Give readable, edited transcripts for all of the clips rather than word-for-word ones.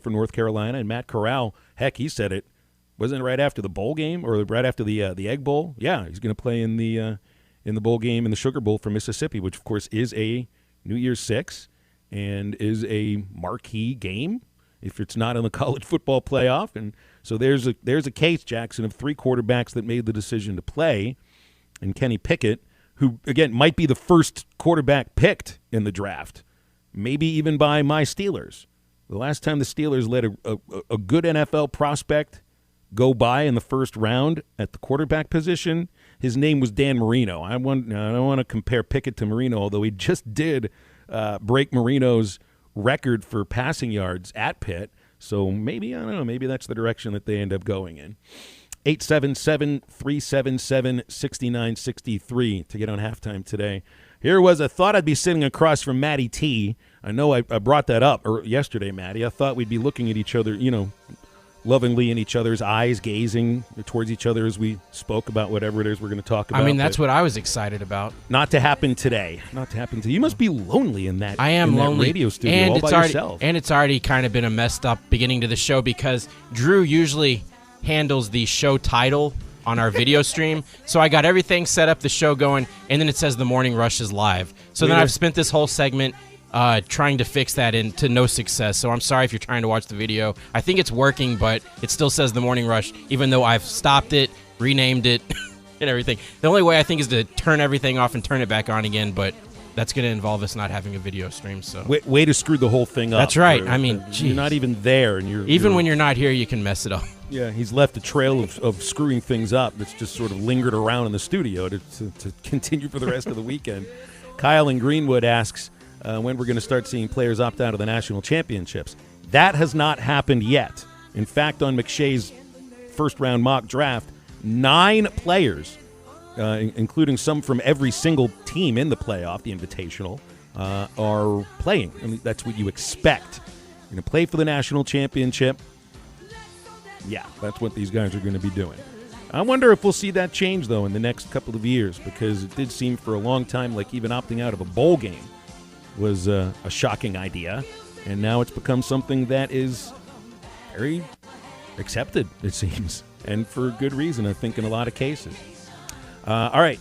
for North Carolina. And Matt Corral, heck, he said it. Wasn't it right after the bowl game or right after the Egg Bowl? Yeah, he's going to play in the bowl game in the Sugar Bowl for Mississippi, which, of course, is a New Year's Six and is a marquee game if it's not in the college football playoff. And so there's a case, Jackson, of 3 quarterbacks that made the decision to play. And Kenny Pickett, who, again, might be the first quarterback picked in the draft, maybe even by my Steelers. The last time the Steelers let a good NFL prospect go by in the first round at the quarterback position, his name was Dan Marino. I don't want to compare Pickett to Marino, although he just did break Marino's record for passing yards at Pitt. So maybe, I don't know, maybe that's the direction that they end up going in. 877-377-6963 to get on halftime today. Here was, I thought I'd be sitting across from Matty T. I know I brought that up yesterday, Matty. I thought we'd be looking at each other, lovingly in each other's eyes, gazing towards each other as we spoke about whatever it is we're going to talk about. I mean, that's what I was excited about. Not to happen today. Not to happen today. You must be lonely in that. I am lonely. That radio studio and all by yourself. And it's already kind of been a messed up beginning to the show because Drew usually handles the show title on our video stream. So I got everything set up, the show going, and then it says The Morning Rush is live. So then I've spent this whole segment trying to fix that to no success. So I'm sorry if you're trying to watch the video. I think it's working, but it still says The Morning Rush, even though I've stopped it, renamed it, and everything. The only way I think is to turn everything off and turn it back on again, but that's going to involve us not having a video stream. So way to screw the whole thing up. That's right. I mean, you're not even there, and when you're not here, you can mess it up. Yeah, he's left a trail of screwing things up that's just sort of lingered around in the studio to continue for the rest of the weekend. Kyle in Greenwood asks when we're going to start seeing players opt out of the national championships. That has not happened yet. In fact, on McShay's first-round mock draft, 9 players, including some from every single team in the playoff, the Invitational, are playing. I mean, that's what you expect. You're going to play for the national championship. Yeah, that's what these guys are going to be doing. I wonder if we'll see that change, though, in the next couple of years, because it did seem for a long time like even opting out of a bowl game was a shocking idea, and now it's become something that is very accepted, it seems, and for good reason, I think, in a lot of cases. All right,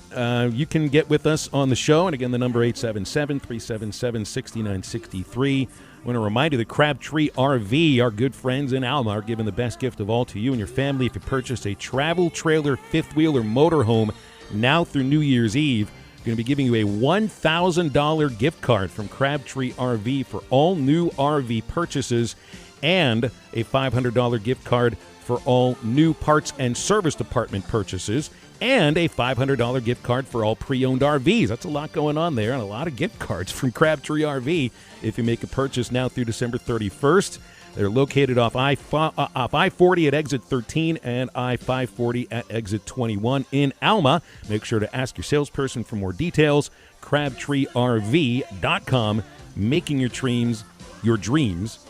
you can get with us on the show, and again, the number 877-377-6963. I want to remind you that Crabtree RV, our good friends in Alma, are giving the best gift of all to you and your family if you purchase a travel trailer, fifth wheel, or motorhome now through New Year's Eve. Going to be giving you a $1,000 gift card from Crabtree RV for all new RV purchases and a $500 gift card for all new parts and service department purchases and a $500 gift card for all pre-owned RVs. That's a lot going on there and a lot of gift cards from Crabtree RV if you make a purchase now through December 31st. They're located off I-40 at exit 13 and I-540 at exit 21 in Alma. Make sure to ask your salesperson for more details. CrabtreeRV.com, making your dreams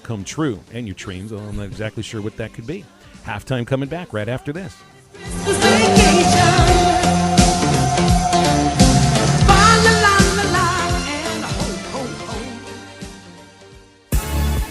come true. And your dreams, well, I'm not exactly sure what that could be. Halftime coming back right after this.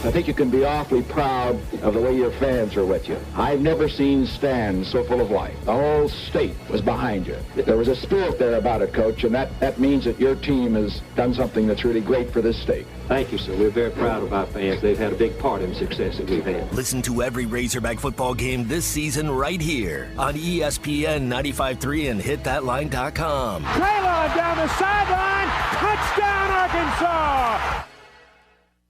I think you can be awfully proud of the way your fans are with you. I've never seen stands so full of life. The whole state was behind you. There was a spirit there about it, Coach, and that means that your team has done something that's really great for this state. Thank you, sir. We're very proud of our fans. They've had a big part in the success that we've had. Listen to every Razorback football game this season right here on ESPN 95.3 and hitthatline.com. Traylon down the sideline. Touchdown, Arkansas!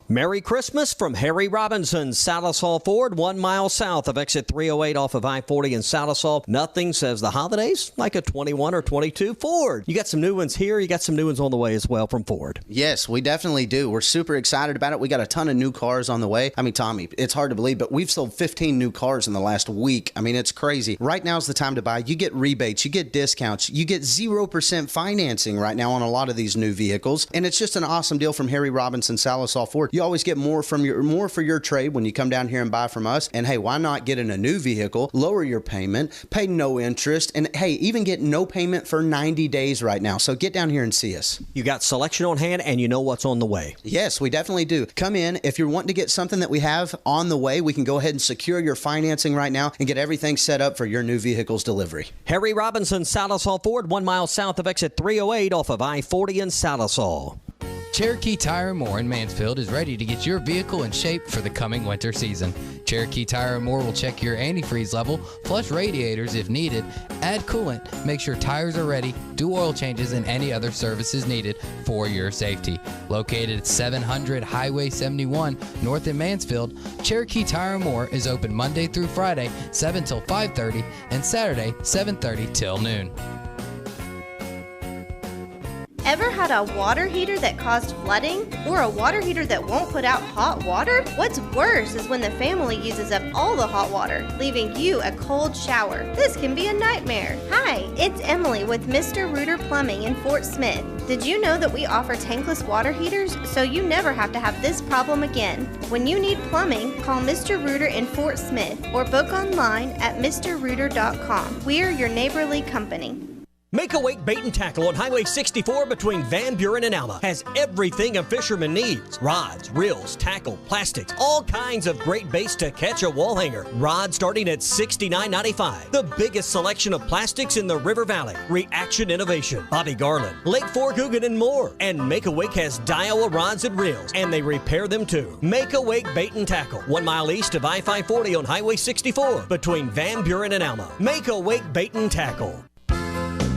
Merry Christmas from Harry Robinson, Salisaw Ford, 1 mile south of exit 308 off of I-40 in Salisaw. Nothing says the holidays like a 21 or 22 Ford. You got some new ones here. You got some new ones on the way as well from Ford. Yes, we definitely do. We're super excited about it. We got a ton of new cars on the way. I mean, Tommy, it's hard to believe, but we've sold 15 new cars in the last week. I mean, it's crazy. Right now is the time to buy. You get rebates. You get discounts. You get 0% financing right now on a lot of these new vehicles. And it's just an awesome deal from Harry Robinson, Salisaw Ford. You always get more for your trade when you come down here and buy from us. And hey, why not get in a new vehicle, lower your payment, pay no interest, and hey, even get no payment for 90 days right now. So get down here and see us. You got selection on hand, and you know what's on the way. Yes, we definitely do. Come in. If you're wanting to get something that we have on the way, we can go ahead and secure your financing right now and get everything set up for your new vehicle's delivery. Harry Robinson, Salisaw Ford, 1 mile south of exit 308 off of I-40 in Salisaw. Cherokee Tire & More in Mansfield is ready to get your vehicle in shape for the coming winter season. Cherokee Tire & More will check your antifreeze level, flush radiators if needed, add coolant, make sure tires are ready, do oil changes, and any other services needed for your safety. Located at 700 Highway 71 north in Mansfield, Cherokee Tire & More is open Monday through Friday, 7 till 5:30, and Saturday, 7:30 till noon. Ever had a water heater that caused flooding? Or a water heater that won't put out hot water? What's worse is when the family uses up all the hot water, leaving you a cold shower. This can be a nightmare. Hi, it's Emily with Mr. Rooter Plumbing in Fort Smith. Did you know that we offer tankless water heaters so you never have to have this problem again? When you need plumbing, call Mr. Rooter in Fort Smith or book online at mrrooter.com. We're your neighborly company. Make Awake Bait and Tackle on Highway 64 between Van Buren and Alma has everything a fisherman needs. Rods, reels, tackle, plastics, all kinds of great baits to catch a wall hanger. Rods starting at $69.95. The biggest selection of plastics in the River Valley. Reaction Innovation, Bobby Garland, Lake Forgugan, and more. And Make Awake has Daiwa rods and reels, and they repair them too. Make Awake Bait and Tackle, 1 mile east of I-540 on Highway 64 between Van Buren and Alma. Make Awake Bait and Tackle.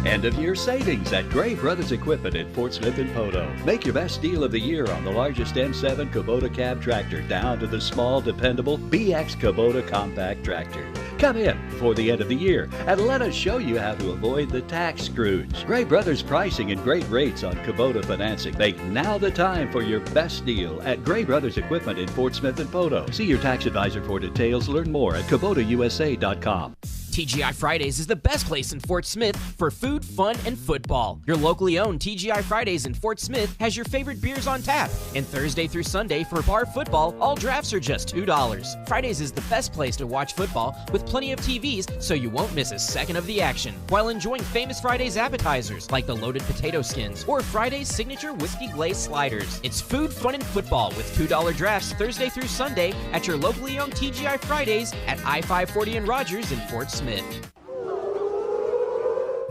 End of year savings at Gray Brothers Equipment in Fort Smith and Poto. Make your best deal of the year on the largest M7 Kubota cab tractor down to the small, dependable BX Kubota compact tractor. Come in before the end of the year and let us show you how to avoid the tax scrooge. Gray Brothers pricing and great rates on Kubota financing. Make now the time for your best deal at Gray Brothers Equipment in Fort Smith and Poto. See your tax advisor for details. Learn more at KubotaUSA.com. TGI Fridays is the best place in Fort Smith for food, fun, and football. Your locally owned TGI Fridays in Fort Smith has your favorite beers on tap. And Thursday through Sunday for bar football, all drafts are just $2. Fridays is the best place to watch football with plenty of TVs so you won't miss a second of the action, while enjoying famous Fridays appetizers like the loaded potato skins or Friday's signature whiskey glazed sliders. It's food, fun, and football with $2 drafts Thursday through Sunday at your locally owned TGI Fridays at I-540 and Rogers in Fort Smith.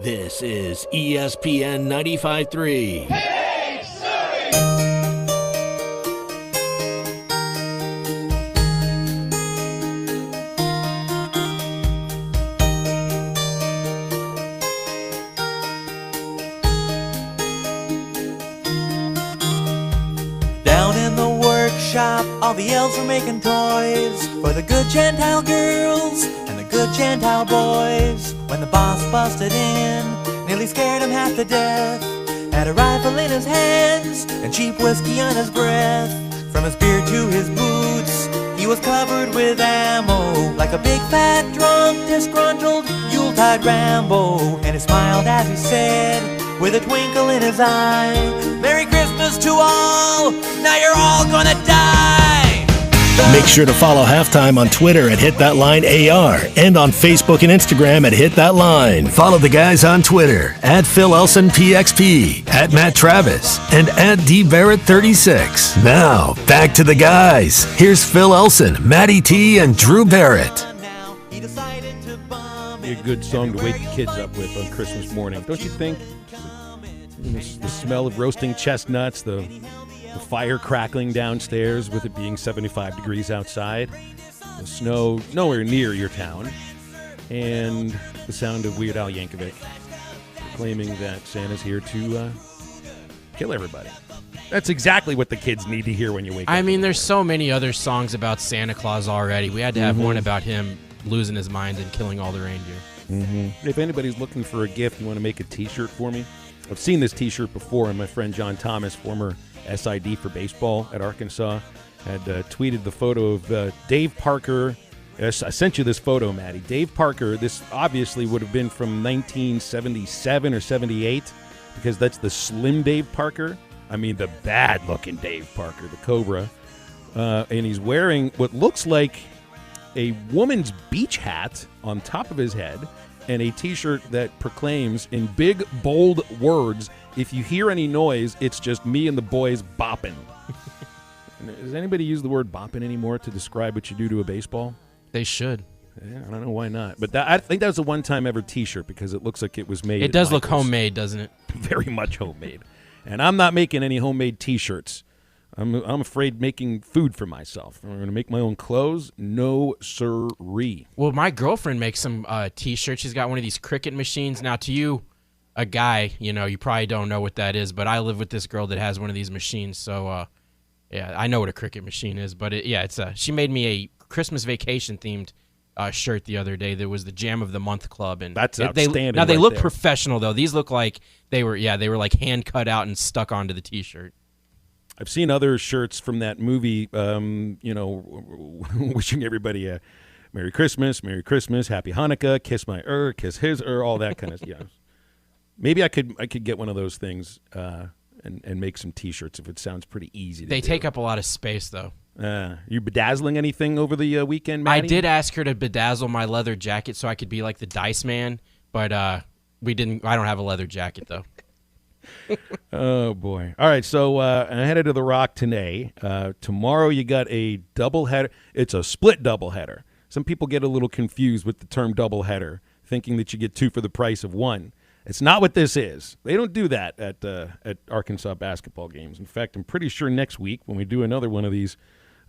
This is ESPN 95.3. Hey, Surrey! Down in the workshop, all the elves were making toys for the good Gentile girls and the good Gentile boys. When the boss busted in, nearly scared him half to death, had a rifle in his hands and cheap whiskey on his breath. From his beard to his boots, he was covered with ammo, like a big fat drunk, disgruntled Yuletide Rambo. And he smiled as he said, with a twinkle in his eye, Merry Christmas to all, now you're all gonna die. Make sure to follow Halftime on Twitter at HitThatLineAR and on Facebook and Instagram at HitThatLine. Follow the guys on Twitter at PhilElsonPXP, at Matt Travis, and at DBarrett36. Now, back to the guys. Here's Phil Elson, Matty T, and Drew Barrett. A good song to wake the kids up with on Christmas morning, don't you think? The smell of roasting chestnuts, the fire crackling downstairs with it being 75 degrees outside, the snow nowhere near your town, and the sound of Weird Al Yankovic claiming that Santa's here to kill everybody. That's exactly what the kids need to hear when you wake up. I mean, there's so many other songs about Santa Claus already. We had to have one about him losing his mind and killing all the reindeer. If anybody's looking for a gift, you want to make a T-shirt for me? I've seen this T-shirt before, and my friend John Thomas, former SID for baseball at Arkansas, had tweeted the photo of Dave Parker. I sent you this photo, Maddie. Dave Parker, this obviously would have been from 1977 or 78, because that's the slim Dave Parker. I mean, the bad-looking Dave Parker, the Cobra. and he's wearing what looks like a woman's beach hat on top of his head and a T-shirt that proclaims in big, bold words, "If you hear any noise, it's just me and the boys bopping." Does anybody use the word bopping anymore to describe what you do to a baseball? They should. Yeah, I don't know why not. But I think that was a one-time ever T-shirt because it looks like it was made. It does look homemade, doesn't it? Very much homemade. And I'm not making any homemade T-shirts. I'm afraid making food for myself. I'm going to make my own clothes. No sirree. Well, my girlfriend makes some T-shirts. She's got one of these Cricut machines. Now, to you, a guy, you probably don't know what that is, but I live with this girl that has one of these machines. So, yeah, I know what a Cricut machine is. But, she made me a Christmas vacation-themed shirt the other day. That was the Jam of the Month Club. And that's outstanding. Now, they right look there. professional, though. These look like they were like hand-cut out and stuck onto the T-shirt. I've seen other shirts from that movie, wishing everybody a Merry Christmas, Happy Hanukkah, kiss my kiss his all that kind of stuff. Maybe I could get one of those things and make some T-shirts if it sounds pretty easy. They take up a lot of space, though. You bedazzling anything over the weekend, Maddie? I did ask her to bedazzle my leather jacket so I could be like the Dice Man, but we didn't. I don't have a leather jacket, though. Oh, boy. All right, so I'm headed to the Rock today. Tomorrow you got a doubleheader. It's a split doubleheader. Some people get a little confused with the term doubleheader, thinking that you get two for the price of one. It's not what this is. They don't do that at Arkansas basketball games. In fact, I'm pretty sure next week when we do another one of these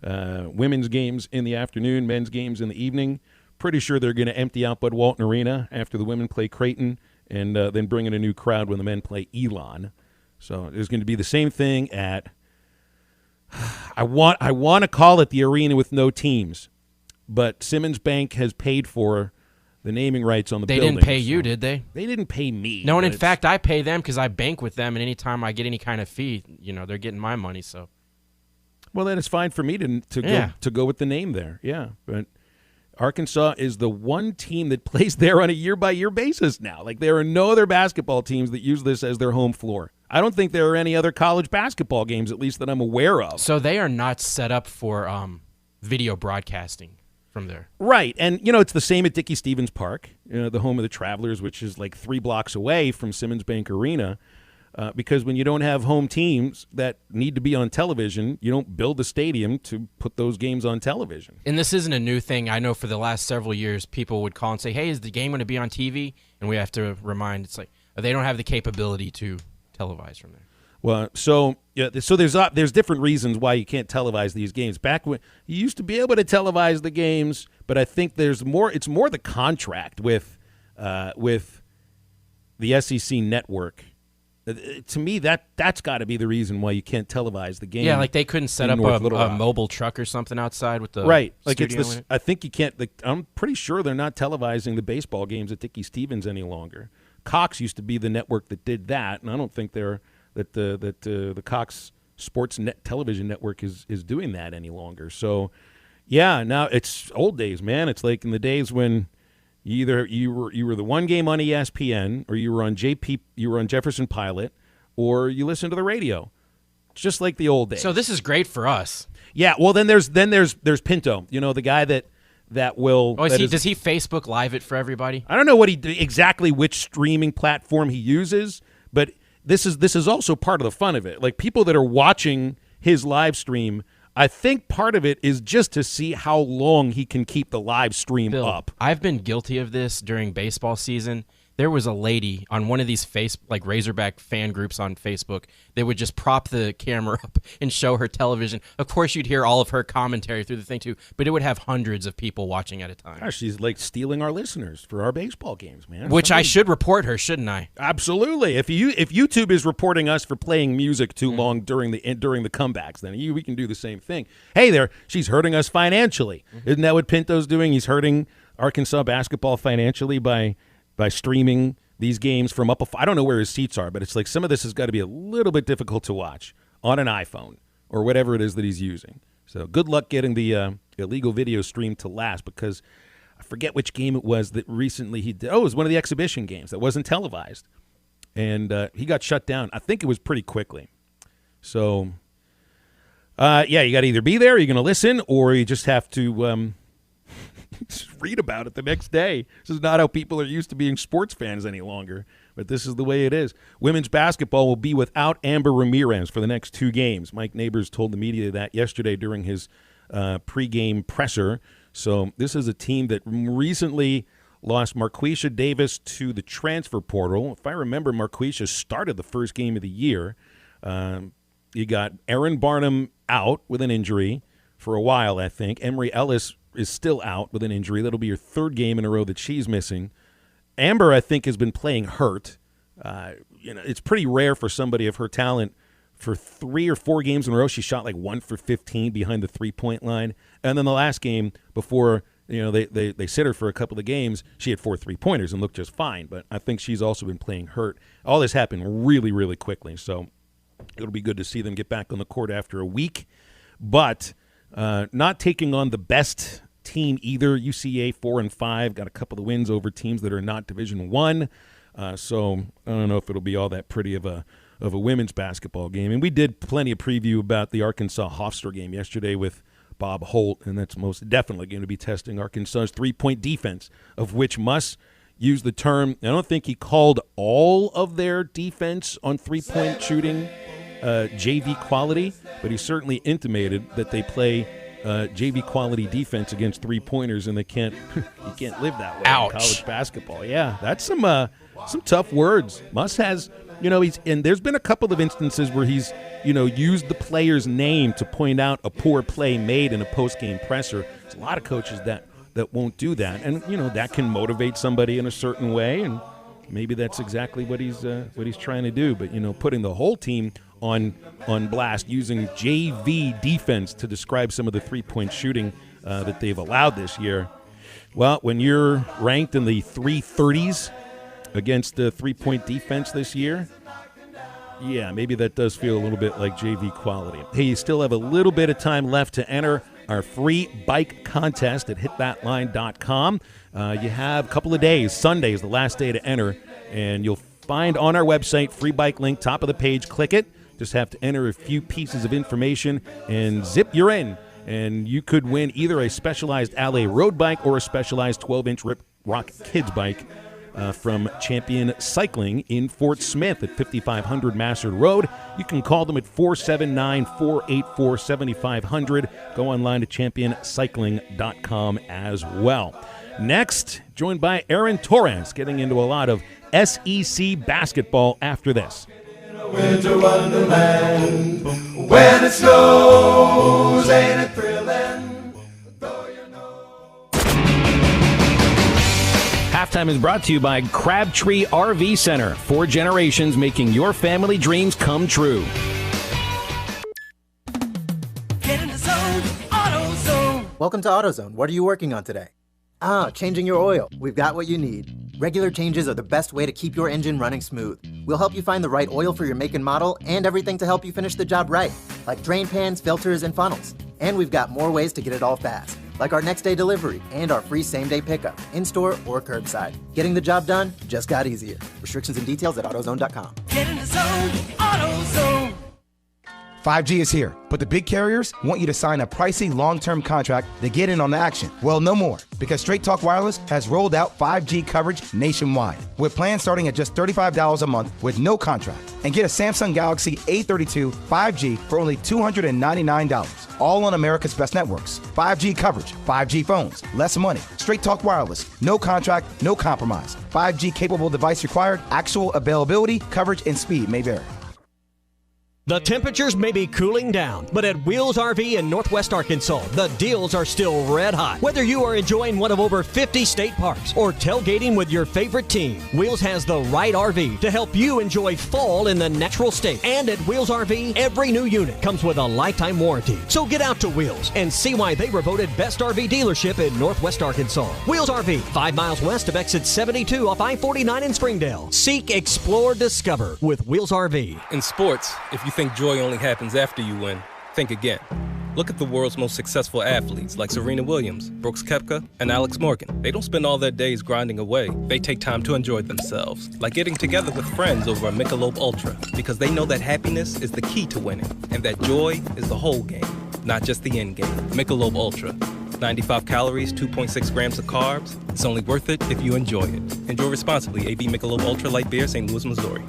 women's games in the afternoon, men's games in the evening, pretty sure they're going to empty out Bud Walton Arena after the women play Creighton, and then bring in a new crowd when the men play Elon. So there's going to be the same thing at I want to call it the arena with no teams, but Simmons Bank has paid for the naming rights on the building. They didn't pay you, did they? They didn't pay me. No, and in fact, I pay them because I bank with them, and anytime I get any kind of fee, they're getting my money. So, well, then it's fine for me to go with the name there. Yeah, but Arkansas is the one team that plays there on a year-by-year basis now. Like, there are no other basketball teams that use this as their home floor. I don't think there are any other college basketball games, at least that I'm aware of. So they are not set up for video broadcasting from there. Right, and, it's the same at Dickey-Stephens Park, the home of the Travelers, which is like 3 blocks away from Simmons Bank Arena. Because when you don't have home teams that need to be on television, you don't build a stadium to put those games on television. And this isn't a new thing. I know for the last several years, people would call and say, hey, is the game going to be on TV? And we have to remind, it's like, they don't have the capability to televise from there. Well, so there's different reasons why you can't televise these games. Back when you used to be able to televise the games, but I think it's more the contract with the SEC network. To me, that's got to be the reason why you can't televise the game. Yeah, like they couldn't set up a mobile truck or something outside with the right. Like studio it's this. I think you can't. I'm pretty sure they're not televising the baseball games at Dickey-Stephens any longer. Cox used to be the network that did that, and I don't think the Cox Sports Television Network is doing that any longer. So, yeah, now it's old days, man. It's like in the days when either you were the one game on ESPN, or you were on Jefferson Pilot, or you listened to the radio. It's just like the old days. So this is great for us. Yeah. Well, then there's Pinto. The guy that will. Oh, does he Facebook Live it for everybody? I don't know exactly which streaming platform he uses, but this is also part of the fun of it. Like, people that are watching his live stream, I think part of it is just to see how long he can keep the live stream up. I've been guilty of this during baseball season. There was a lady on one of these Razorback fan groups on Facebook that would just prop the camera up and show her television. Of course, you'd hear all of her commentary through the thing too, but it would have hundreds of people watching at a time. Gosh, she's like stealing our listeners for our baseball games, man. Which I should report her, shouldn't I? Absolutely. If YouTube is reporting us for playing music too long during the comebacks, then we can do the same thing. Hey there, she's hurting us financially. Isn't that what Pinto's doing? He's hurting Arkansas basketball financially by streaming these games from up. I don't know where his seats are, but it's like some of this has got to be a little bit difficult to watch on an iPhone or whatever it is that he's using. So good luck getting the illegal video stream to last, because I forget which game it was that recently he did. Oh, it was one of the exhibition games that wasn't televised, and he got shut down. I think it was pretty quickly. So Yeah, you got to either be there, you're going to listen, or you just have to just read about it the next day. This is not how people are used to being sports fans any longer, but this is the way it is. Women's basketball will be without Amber Ramirez for the next 2 games. Mike Neighbors told the media that yesterday during his pregame presser. So this is a team that recently lost Marquisha Davis to the transfer portal. If I remember, Marquisha started the first game of the year. You got Erin Barnum out with an injury for a while, I think. Emery Ellis is still out with an injury. That'll be her 3rd game in a row that she's missing. Amber, I think, has been playing hurt. It's pretty rare for somebody of her talent. For 3 or 4 games in a row, she shot like 1 for 15 behind the 3-point line. And then the last game before they sit her for a couple of games, she had 4 3-pointers and looked just fine. But I think she's also been playing hurt. All this happened really, really quickly. So it'll be good to see them get back on the court after a week. But not taking on the best team either. UCA 4-5, got a couple of wins over teams that are not Division I. So I don't know if it'll be all that pretty of a women's basketball game. And we did plenty of preview about the Arkansas Hofstra game yesterday with Bob Holt, and that's most definitely going to be testing Arkansas's 3-point defense, of which Muss used the term, I don't think he called all of their defense on 3-point shooting JV quality, but he certainly intimated that they play JV quality defense against 3-pointers, and they can't you can't live that way in college basketball. Yeah, that's some tough words. Muss has, and there's been a couple of instances where he's, used the player's name to point out a poor play made in a post-game presser. There's a lot of coaches that won't do that, and that can motivate somebody in a certain way, and maybe that's exactly what he's trying to do. But putting the whole team on blast, using JV defense to describe some of the 3-point shooting that they've allowed this year. Well, when you're ranked in the 330s against the 3-point defense this year, yeah, maybe that does feel a little bit like JV quality. Hey, you still have a little bit of time left to enter our free bike contest at hitthatline.com. You have a couple of days. Sunday is the last day to enter, and you'll find on our website, free bike link, top of the page. Click it. Just have to enter a few pieces of information, and zip, you're in. And you could win either a Specialized Alley road bike or a Specialized 12-inch Rip Rock Kids bike from Champion Cycling in Fort Smith at 5500 Massard Road. You can call them at 479-484-7500. Go online to championcycling.com as well. Next, joined by Aaron Torres, getting into a lot of SEC basketball after this. Winter wonderland, when it snows, ain't it thrilling? Halftime is brought to you by Crabtree RV Center. 4 generations making your family dreams come true. Get in the zone, AutoZone. Welcome to AutoZone. What are you working on today? Changing your oil. We've got what you need. Regular changes are the best way to keep your engine running smooth. We'll help you find the right oil for your make and model, and everything to help you finish the job right, like drain pans, filters, and funnels. And we've got more ways to get it all fast, like our next day delivery and our free same-day pickup, in-store or curbside. Getting the job done just got easier. Restrictions and details at AutoZone.com. Get in the zone, AutoZone. 5G is here, but the big carriers want you to sign a pricey long-term contract to get in on the action. Well, no more, because Straight Talk Wireless has rolled out 5G coverage nationwide, with plans starting at just $35 a month with no contract. And get a Samsung Galaxy A32 5G for only $299, all on America's best networks. 5G coverage, 5G phones, less money. Straight Talk Wireless, no contract, no compromise. 5G capable device required, actual availability, coverage, and speed may vary. The temperatures may be cooling down, but at Wheels RV in Northwest Arkansas, the deals are still red hot. Whether you are enjoying one of over 50 state parks or tailgating with your favorite team, Wheels has the right RV to help you enjoy fall in the natural state. And at Wheels RV, every new unit comes with a lifetime warranty. So get out to Wheels and see why they were voted best RV dealership in Northwest Arkansas. Wheels RV, 5 miles west of exit 72 off I-49 in Springdale. Seek, explore, discover with Wheels RV. In sports, if you think joy only happens after you win, think again. Look at the world's most successful athletes like Serena Williams, Brooks Koepka, and Alex Morgan. They don't spend all their days grinding away. They take time to enjoy themselves, like getting together with friends over a Michelob Ultra, because they know that happiness is the key to winning, and that joy is the whole game, not just the end game. Michelob Ultra. 95 calories, 2.6 grams of carbs. It's only worth it if you enjoy it. Enjoy responsibly. AB Michelob Ultra Light Beer, St. Louis, Missouri.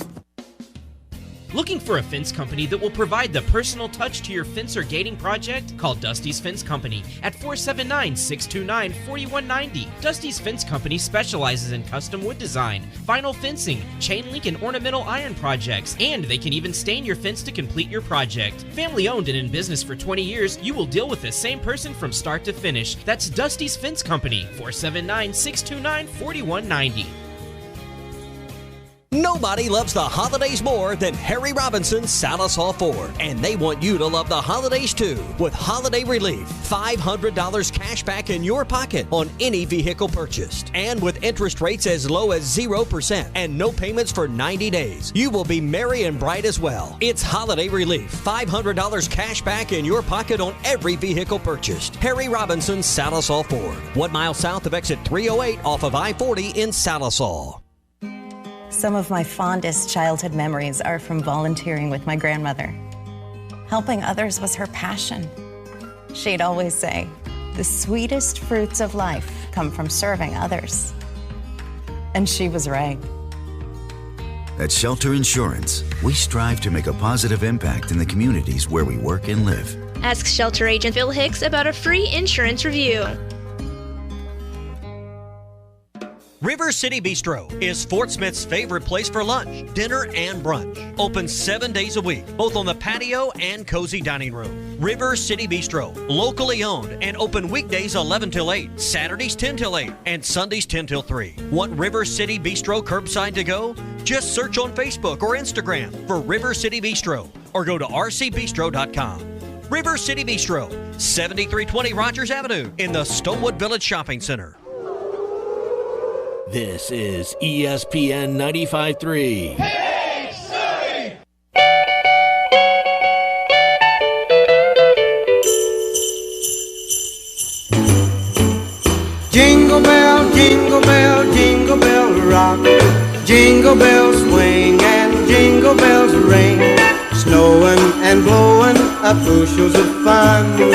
Looking for a fence company that will provide the personal touch to your fence or gating project? Call Dusty's Fence Company at 479-629-4190. Dusty's Fence Company specializes in custom wood design, vinyl fencing, chain link and ornamental iron projects, and they can even stain your fence to complete your project. Family owned and in business for 20 years, you will deal with the same person from start to finish. That's Dusty's Fence Company, 479-629-4190. Nobody loves the holidays more than Harry Robinson's Salisaw Ford, and they want you to love the holidays too with Holiday Relief. $500 cash back in your pocket on any vehicle purchased, and with interest rates as low as 0% and no payments for 90 days. You will be merry and bright as well. It's Holiday Relief. $500 cash back in your pocket on every vehicle purchased. Harry Robinson's Salisaw Ford, 1 mile south of exit 308 off of I-40 in Salisaw. Some of my fondest childhood memories are from volunteering with my grandmother. Helping others was her passion. She'd always say, the sweetest fruits of life come from serving others. And she was right. At Shelter Insurance, we strive to make a positive impact in the communities where we work and live. Ask Shelter Agent Phil Hicks about a free insurance review. River City Bistro is Fort Smith's favorite place for lunch, dinner, and brunch. Open 7 days a week, both on the patio and cozy dining room. River City Bistro, locally owned and open weekdays 11 till 8, Saturdays 10 till 8, and Sundays 10 till 3. Want River City Bistro curbside to go? Just search on Facebook or Instagram for River City Bistro or go to rcbistro.com. River City Bistro, 7320 Rogers Avenue in the Stonewood Village Shopping Center. This is ESPN 95.3. Hey, Surrey! Jingle bell, jingle bell, jingle bell rock. Jingle bells swing and jingle bells ring. Snowing and blowing up bushels of fun.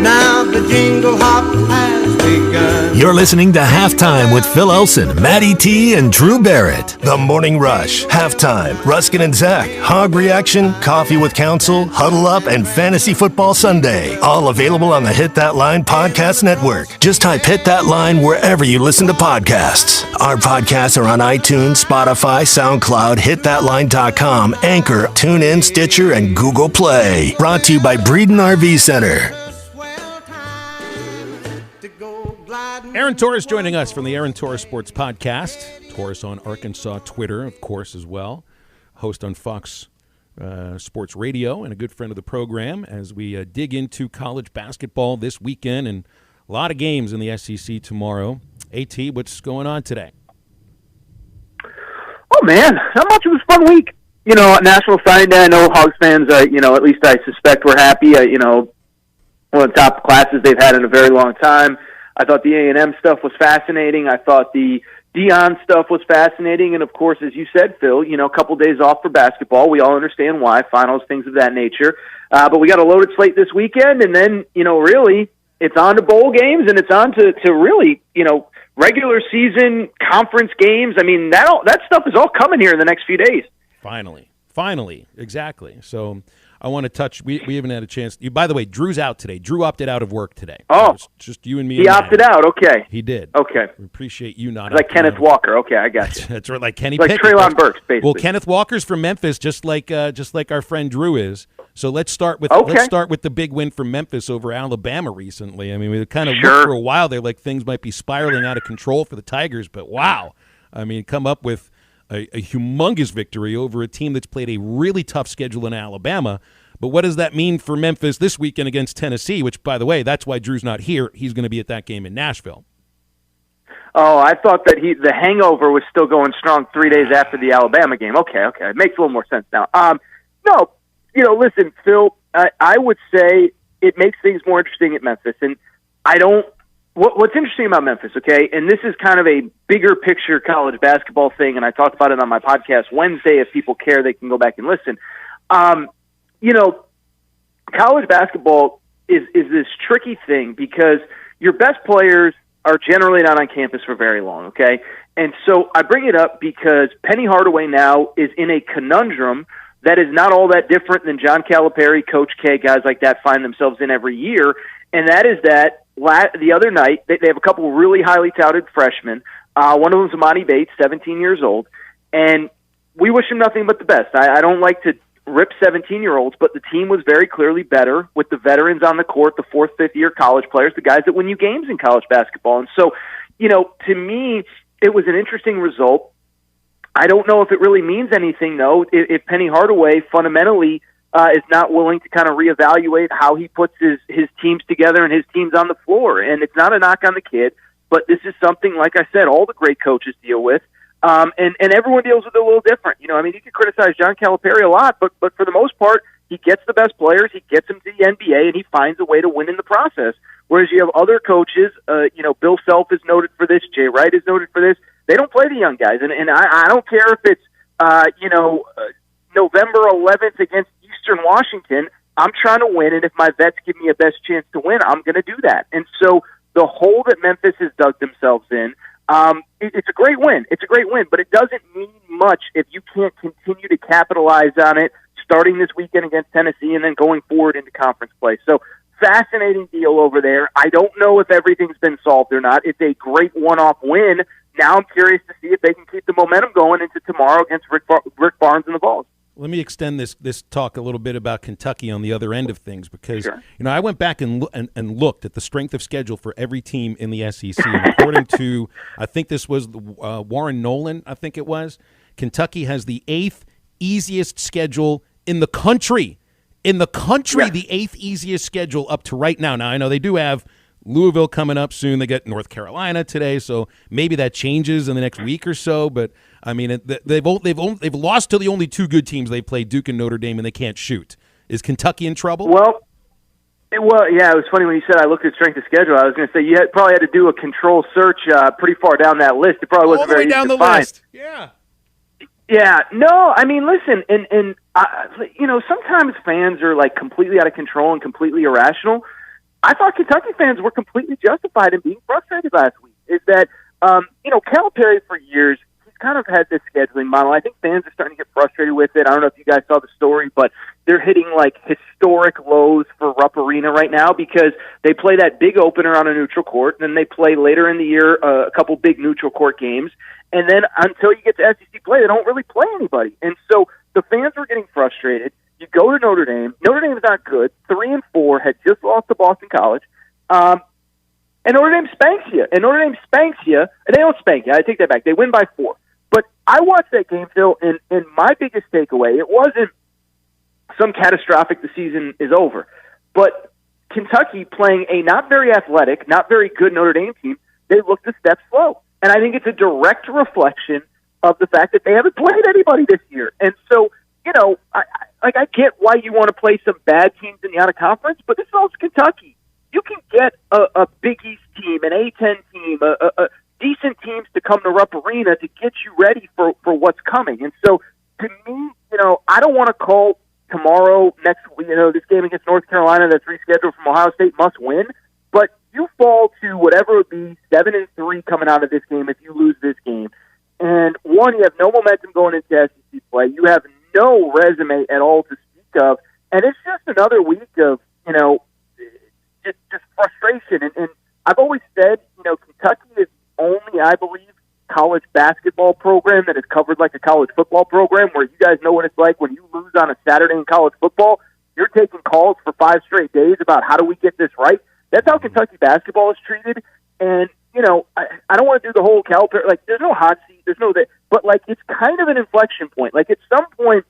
Now the jingle hop has begun. You're listening to Halftime with Phil Elson, Matty T, and Drew Barrett. The Morning Rush, Halftime, Ruskin and Zach, Hog Reaction, Coffee with Counsel, Huddle Up, and Fantasy Football Sunday. All available on the Hit That Line Podcast Network. Just type Hit That Line wherever you listen to podcasts. Our podcasts are on iTunes, Spotify, SoundCloud, HitThatLine.com, Anchor, TuneIn, Stitcher, and Google Play. Brought to you by Breeden RV Center. Aaron Torres joining us from the Aaron Torres Sports Podcast. Torres on Arkansas Twitter, of course, as well. Host on Fox Sports Radio and a good friend of the program as we dig into college basketball this weekend and a lot of games in the SEC tomorrow. AT, what's going on today? Oh, man, not much. It was a fun week. You know, National Signing Day, I know Hogs fans, at least I suspect we're happy. One of the top classes they've had in a very long time. I thought the A&M stuff was fascinating. I thought the Deion stuff was fascinating. And, of course, as you said, Phil, a couple days off for basketball. We all understand why, finals, things of that nature. But we got a loaded slate this weekend. And then, really, it's on to bowl games and it's on to really, regular season conference games. I mean, that stuff is all coming here in the next few days. Finally, exactly. So I want to touch. We haven't had a chance. By the way, Drew's out today. Drew opted out of work today. Oh, it's just you and me. He opted out. Okay, he did. Okay, we appreciate you not. Like Kenneth Walker. Okay, I got you. That's right, like Kenny. Like Pickett. Treylon Burks, basically. Well, Kenneth Walker's from Memphis, just like our friend Drew is. So let's start with the big win from Memphis over Alabama recently. I mean, we kind of looked for a while there like things might be spiraling out of control for the Tigers, but wow, I mean, come up with a humongous victory over a team that's played a really tough schedule in Alabama. But what does that mean for Memphis this weekend against Tennessee, which, by the way, that's why Drew's not here. He's going to be at that game in Nashville. Oh, I thought that the hangover was still going strong 3 days after the Alabama game. Okay. It makes a little more sense now. No, listen, Phil, I would say it makes things more interesting at Memphis. And what's interesting about Memphis, okay, and this is kind of a bigger picture college basketball thing, and I talked about it on my podcast Wednesday. If people care, they can go back and listen. College basketball is this tricky thing because your best players are generally not on campus for very long, okay? And so I bring it up because Penny Hardaway now is in a conundrum that is not all that different than John Calipari, Coach K, guys like that find themselves in every year, and that is that the other night they have a couple really highly touted freshmen. One of them is Amani Bates, 17 years old, and we wish him nothing but the best. I don't like to rip 17-year-olds, but the team was very clearly better with the veterans on the court, the fourth, fifth-year college players, the guys that win you games in college basketball. And so, to me, it was an interesting result. I don't know if it really means anything, though, if Penny Hardaway fundamentally is not willing to kind of reevaluate how he puts his teams together and his teams on the floor. And it's not a knock on the kid, but this is something, like I said, all the great coaches deal with. And everyone deals with it a little different. You can criticize John Calipari a lot, but for the most part, he gets the best players, he gets them to the NBA, and he finds a way to win in the process. Whereas you have other coaches, Bill Self is noted for this, Jay Wright is noted for this. They don't play the young guys, and I don't care if it's November 11th against Eastern Washington. I'm trying to win, and if my vets give me a best chance to win, I'm going to do that. And so the hole that Memphis has dug themselves in. It's a great win. It's a great win, but it doesn't mean much if you can't continue to capitalize on it starting this weekend against Tennessee and then going forward into conference play. So fascinating deal over there. I don't know if everything's been solved or not. It's a great one-off win. Now I'm curious to see if they can keep the momentum going into tomorrow against Rick Barnes and the Vols. Let me extend this talk a little bit about Kentucky on the other end of things because, I went back and looked at the strength of schedule for every team in the SEC. And according to, I think this was Warren Nolan, I think it was, Kentucky has the 8th easiest schedule in the country. The 8th easiest schedule up to right now. Now, I know they do have Louisville coming up soon. They get North Carolina today, so maybe that changes in the next week or so. But I mean, they've lost to the only two good teams they've played, Duke and Notre Dame, and they can't shoot. Is Kentucky in trouble? Well, yeah. It was funny when you said I looked at strength of schedule. I was going to say you probably had to do a control search pretty far down that list. It probably wasn't very easy to find. All the way down the list. Yeah. Yeah. No, I mean, listen, and sometimes fans are like completely out of control and completely irrational. I thought Kentucky fans were completely justified in being frustrated last week. Is that, Calipari for years, he's kind of had this scheduling model. I think fans are starting to get frustrated with it. I don't know if you guys saw the story, but they're hitting like historic lows for Rupp Arena right now because they play that big opener on a neutral court, and then they play later in the year a couple big neutral court games. And then until you get to SEC play, they don't really play anybody. And so the fans were getting frustrated. You go to Notre Dame. Notre Dame's not good. 3-4, had just lost to Boston College. And Notre Dame spanks you. And they don't spank you. I take that back. They win by 4. But I watched that game, Phil, and my biggest takeaway, it wasn't some catastrophic the season is over. But Kentucky playing a not very athletic, not very good Notre Dame team, they looked a step slow. And I think it's a direct reflection of the fact that they haven't played anybody this year. And so, I get why you want to play some bad teams in the out-of-conference, but this is also Kentucky. You can get a Big East team, an A-10 team, a decent teams to come to Rupp Arena to get you ready for what's coming. And so, to me, I don't want to call tomorrow, next week, this game against North Carolina that's rescheduled from Ohio State must win, but you fall to whatever it would be, 7-3 coming out of this game if you lose this game. And one, you have no momentum going into SEC play. You have no resume at all to speak of, and it's just another week of just frustration. And I've always said, Kentucky is only, I believe, college basketball program that is covered like a college football program, where you guys know what it's like when you lose on a Saturday in college football. You're taking calls for 5 straight days about how do we get this right. That's how Kentucky basketball is treated. And I don't want to do the whole Calipari, like, there's no hot seat, there's no that, but, like, it's kind of an inflection point. Like, at some point,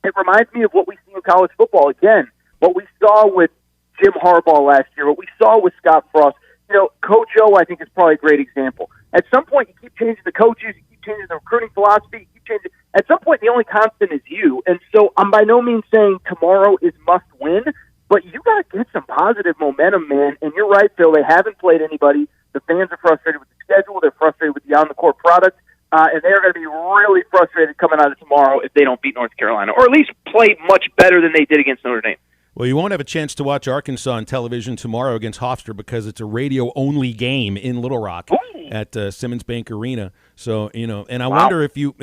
it reminds me of what we see in college football. Again, what we saw with Jim Harbaugh last year, what we saw with Scott Frost. Coach O, I think, is probably a great example. At some point, you keep changing the coaches, you keep changing the recruiting philosophy, you keep changing. At some point, the only constant is you. And so I'm by no means saying tomorrow is must win, But you got to get some positive momentum, man. And you're right, Phil. They haven't played anybody. The fans are frustrated with the schedule. They're frustrated with the on-the-court product. And they're going to be really frustrated coming out of tomorrow if they don't beat North Carolina, or at least play much better than they did against Notre Dame. Well, you won't have a chance to watch Arkansas on television tomorrow against Hofstra because it's a radio-only game in Little Rock at Simmons Bank Arena. So, and I wonder if you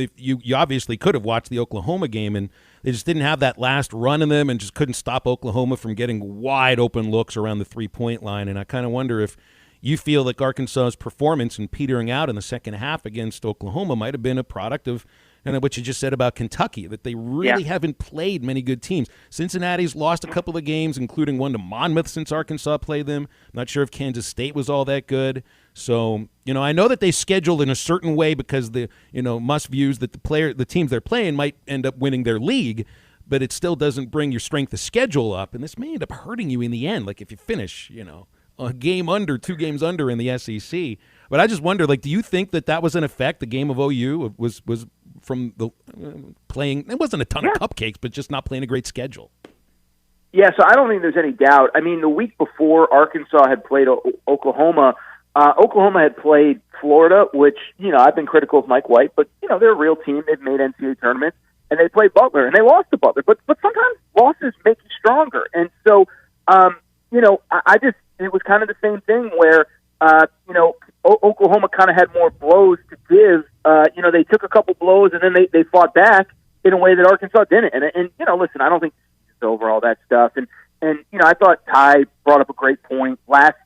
obviously could have watched the Oklahoma game, and they just didn't have that last run in them and just couldn't stop Oklahoma from getting wide open looks around the three-point line. And I kind of wonder if you feel like Arkansas's performance and petering out in the second half against Oklahoma might have been a product of what you just said about Kentucky, that they really haven't played many good teams. Cincinnati's lost a couple of games, including one to Monmouth since Arkansas played them. I'm not sure if Kansas State was all that good. So, I know that they schedule in a certain way because the, must views that the teams they're playing might end up winning their league, but it still doesn't bring your strength of schedule up, and this may end up hurting you in the end, like if you finish, a game under, 2 games under in the SEC. But I just wonder, do you think that was an effect? The game of OU was from the playing. It wasn't a ton of cupcakes, but just not playing a great schedule. Yeah, so I don't think there's any doubt. I mean, the week before Arkansas had played Oklahoma, Oklahoma had played Florida, which, I've been critical of Mike White, but, they're a real team. They've made NCAA tournaments, and they played Butler, and they lost to Butler. But sometimes losses make you stronger. And so, it was kind of the same thing where, Oklahoma kind of had more blows to give. They took a couple blows and then they fought back in a way that Arkansas didn't. And listen, I don't think it's over all that stuff. And I thought Ty brought up a great point. Last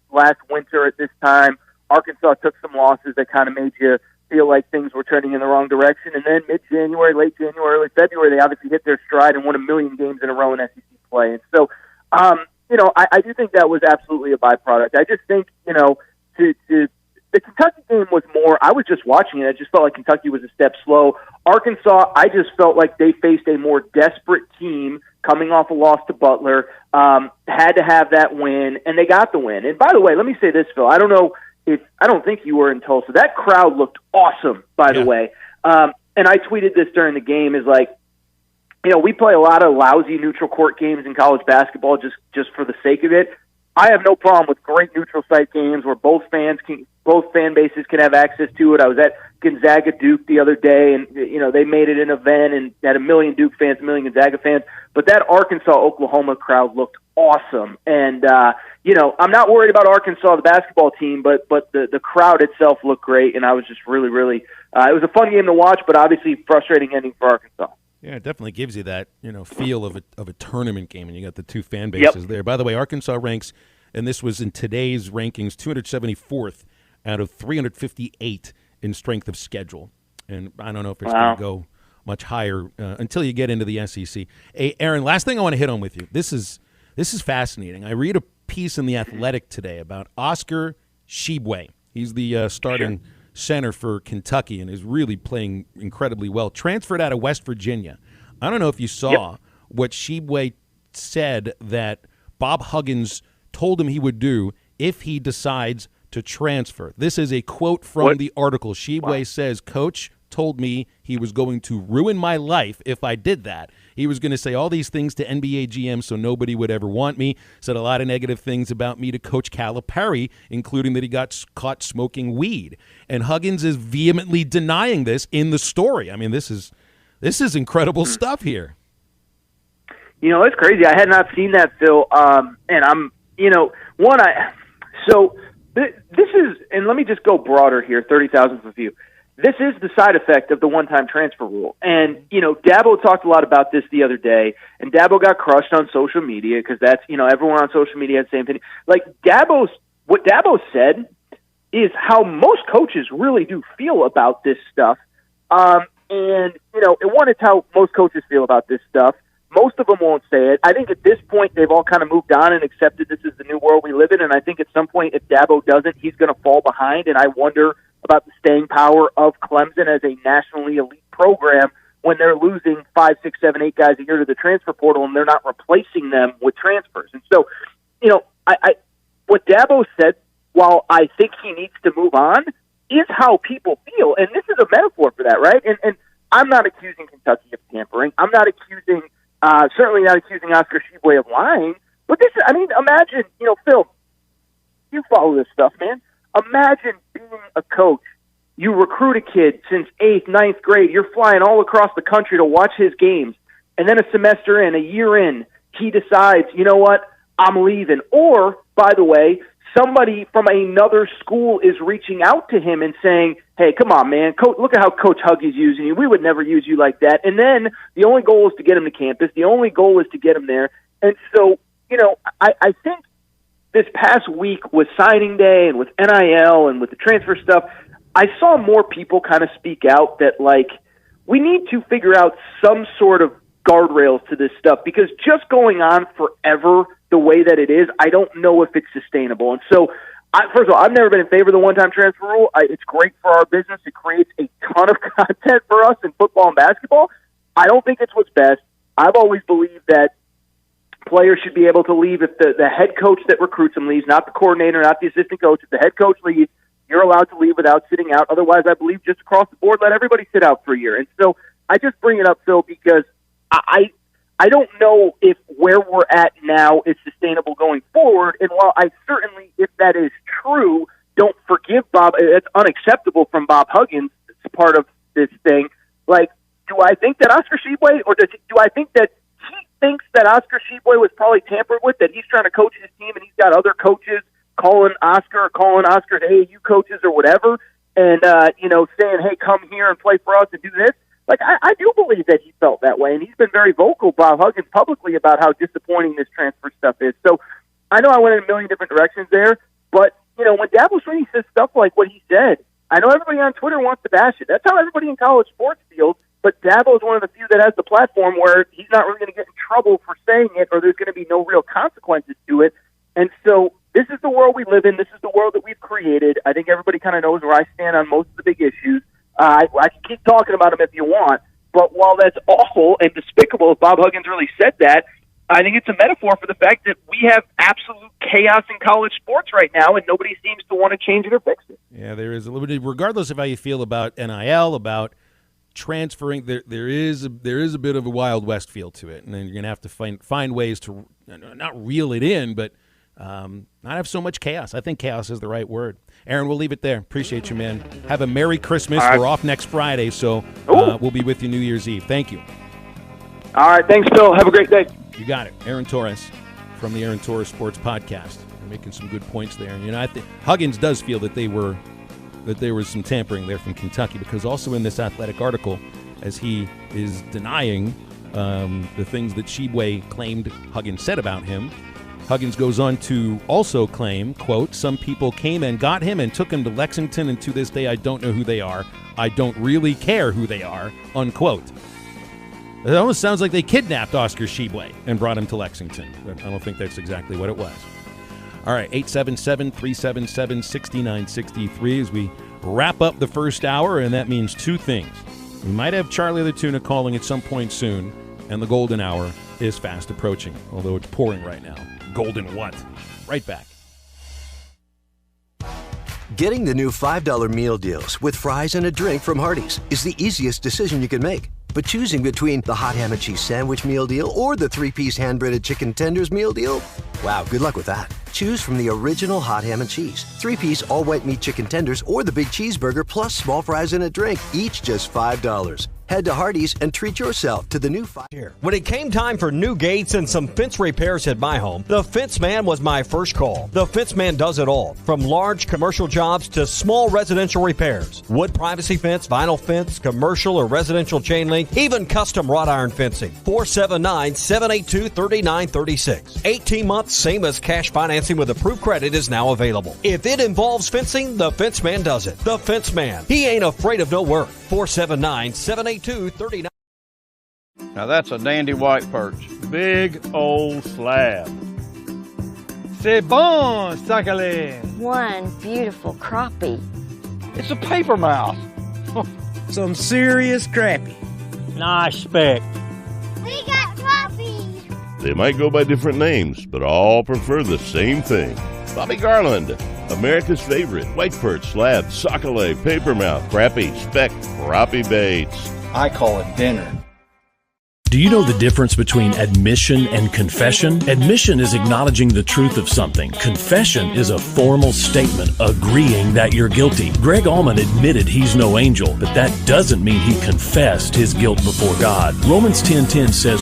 winter at this time, Arkansas took some losses that kind of made you feel like things were trending in the wrong direction. And then mid-January, late January, early February, they obviously hit their stride and won 1 million games in a row in SEC play. And so, I do think that was absolutely a byproduct. I just think, the Kentucky game was more, I was just watching it, I just felt like Kentucky was a step slow. Arkansas, I just felt like they faced a more desperate team coming off a loss to Butler, had to have that win, and they got the win. And by the way, let me say this, Phil, I don't think you were in Tulsa. That crowd looked awesome, by the way. And I tweeted this during the game, is like, we play a lot of lousy neutral court games in college basketball just for the sake of it. I have no problem with great neutral site games where both fan bases can have access to it. I was at Gonzaga Duke the other day, and they made it an event and had 1 million Duke fans, 1 million Gonzaga fans. But that Arkansas Oklahoma crowd looked awesome, and I'm not worried about Arkansas, the basketball team, but the crowd itself looked great, and I was just really, really. It was a fun game to watch, but obviously frustrating ending for Arkansas. Yeah, it definitely gives you that, feel of a tournament game, and you got the two fan bases there. By the way, Arkansas ranks, and this was in today's rankings, 274th out of 358 in strength of schedule. And I don't know if it's going to go much higher until you get into the SEC. Hey, Aaron, last thing I want to hit on with you. This is fascinating. I read a piece in The Athletic today about Oscar Tshiebwe. He's the starting center for Kentucky and is really playing incredibly well. Transferred out of West Virginia. I don't know if you saw what Tshiebwe said that Bob Huggins told him he would do if he decides to transfer. This is a quote from the article. Tshiebwe says, "Coach told me he was going to ruin my life if I did that. He was going to say all these things to NBA GM so nobody would ever want me. Said a lot of negative things about me to Coach Calipari, including that he got caught smoking weed." And Huggins is vehemently denying this in the story. I mean, this is incredible stuff here. It's crazy. I had not seen that, Phil. And I'm, this is, and let me just go broader here, 30,000 foot view. This is the side effect of the one-time transfer rule. And, Dabo talked a lot about this the other day, and Dabo got crushed on social media because that's, everyone on social media had the same opinion. Like, what Dabo said is how most coaches really do feel about this stuff. It's how most coaches feel about this stuff. Most of them won't say it. I think at this point they've all kind of moved on and accepted this is the new world we live in, and I think at some point if Dabo doesn't, he's going to fall behind, and I wonder about the staying power of Clemson as a nationally elite program when they're losing 5, 6, 7, 8 guys a year to the transfer portal and they're not replacing them with transfers. And so, what Dabo said, while I think he needs to move on, is how people feel. And this is a metaphor for that, right? And I'm not accusing Kentucky of tampering. I'm not accusing, certainly not accusing Oscar Tshiebwe of lying, But this, I mean, imagine, Phil, you follow this stuff, man. Imagine being a coach. You recruit a kid since 8th, 9th grade. You're flying all across the country to watch his games. And then a semester in, a year in, he decides, you know what, I'm leaving. Or, by the way, somebody from another school is reaching out to him and saying, hey, come on, man, look at how Coach Huggy's using you. We would never use you like that. And then the only goal is to get him to campus. The only goal is to get him there. And so, I think this past week with signing day and with NIL and with the transfer stuff, I saw more people kind of speak out that, like, we need to figure out some sort of guardrails to this stuff, because just going on forever the way that it is, I don't know if it's sustainable. And so, first of all, I've never been in favor of the one-time transfer rule. It's great for our business. It creates a ton of content for us in football and basketball. I don't think it's what's best. I've always believed that players should be able to leave if the head coach that recruits them leaves, not the coordinator, not the assistant coach. If the head coach leaves, you're allowed to leave without sitting out. Otherwise, I believe just across the board, let everybody sit out for a year. And so I just bring it up, Phil, because I don't know if where we're at now is sustainable going forward. And while I certainly, if that is true, don't forgive Bob, it's unacceptable from Bob Huggins. It's part of this thing. Like, do I think that Oscar Tshiebwe, or do I think that he thinks that Oscar Tshiebwe was probably tampered with, that he's trying to coach his team and he's got other coaches calling Oscar, hey, you coaches or whatever, and, saying, hey, come here and play for us and do this? Like, I do believe that he felt that way, and he's been very vocal, Bob Huggins, publicly about how disappointing this transfer stuff is. So I know I went in a million different directions there, but, when Dabo Swinney says stuff like what he said, I know everybody on Twitter wants to bash it. That's how everybody in college sports feels, but Dabo is one of the few that has the platform where he's not really going to get in trouble for saying it, or there's going to be no real consequences to it. And so this is the world we live in. This is the world that we've created. I think everybody kind of knows where I stand on most of the big issues. I can keep talking about them if you want, but while that's awful and despicable, if Bob Huggins really said that, I think it's a metaphor for the fact that we have absolute chaos in college sports right now, and nobody seems to want to change it or fix it. Yeah, there is a little bit, regardless of how you feel about NIL, about transferring, there is a bit of a Wild West feel to it, and then you're going to have to find ways to not reel it in, but not have so much chaos. I think chaos is the right word. Aaron, we'll leave it there. Appreciate you, man. Have a Merry Christmas. Right. We're off next Friday, so we'll be with you New Year's Eve. Thank you. All right. Thanks, Phil. Have a great day. You got it. Aaron Torres from the Aaron Torres Sports Podcast. You're making some good points there. I think Huggins does feel that there was some tampering there from Kentucky, because also in this Athletic article, as he is denying the things that Tshiebwe claimed Huggins said about him, Huggins goes on to also claim, quote, some people came and got him and took him to Lexington, and to this day I don't know who they are. I don't really care who they are, unquote. It almost sounds like they kidnapped Oscar Tshiebwe and brought him to Lexington, but I don't think that's exactly what it was. All right, 877-377-6963 as we wrap up the first hour, and that means two things. We might have Charlie the Tuna calling at some point soon, and the golden hour is fast approaching, although it's pouring right now. Golden what? Right back. Getting the new $5 meal deals with fries and a drink from Hardee's is the easiest decision you can make. But choosing between the hot ham and cheese sandwich meal deal or the 3-piece hand-breaded chicken tenders meal deal? Wow, good luck with that. Choose from the original hot ham and cheese, 3-piece all-white meat chicken tenders, or the big cheeseburger plus small fries and a drink, each just $5. Head to Hardee's and treat yourself to the new Here. When it came time for new gates and some fence repairs at my home, the Fence Man was my first call. The Fence Man does it all, from large commercial jobs to small residential repairs. Wood privacy fence, vinyl fence, commercial or residential chain link, even custom wrought iron fencing. 479-782-3936. 18 months, same as cash financing with approved credit is now available. If it involves fencing, the Fence Man does it. The Fence Man. He ain't afraid of no work. 479-782-3936. Now that's a dandy white perch. Big old slab. C'est bon, sacalé. One beautiful crappie. It's a paper mouth. Some serious crappie. Nice speck. We got crappies. They might go by different names, but all prefer the same thing. Bobby Garland, America's favorite white perch, slab, sockeye, papermouth, crappie, speck, crappie baits. I call it dinner. Do you know the difference between admission and confession? Admission is acknowledging the truth of something. Confession is a formal statement agreeing that you're guilty. Greg Allman admitted he's no angel, but that doesn't mean he confessed his guilt before God. Romans 10:10 says,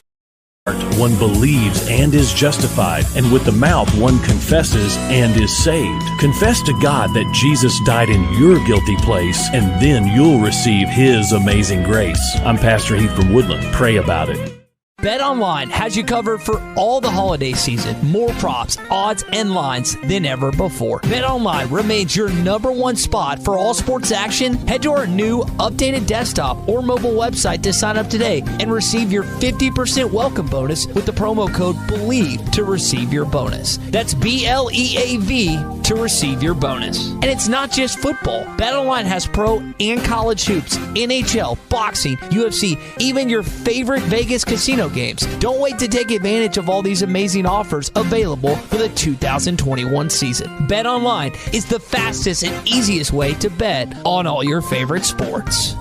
one believes and is justified, and with the mouth one confesses and is saved. Confess to God that Jesus died in your guilty place, and then you'll receive His amazing grace. I'm Pastor Heath from Woodland. Pray about it. BetOnline has you covered for all the holiday season. More props, odds, and lines than ever before. BetOnline remains your #1 spot for all sports action. Head to our new updated desktop or mobile website to sign up today and receive your 50% welcome bonus with the promo code BELIEVE to receive your bonus. That's BLEAV to receive your bonus. And it's not just football. BetOnline has pro and college hoops, NHL, boxing, UFC, even your favorite Vegas casino games. Don't wait to take advantage of all these amazing offers available for the 2021 season. BetOnline is the fastest and easiest way to bet on all your favorite sports.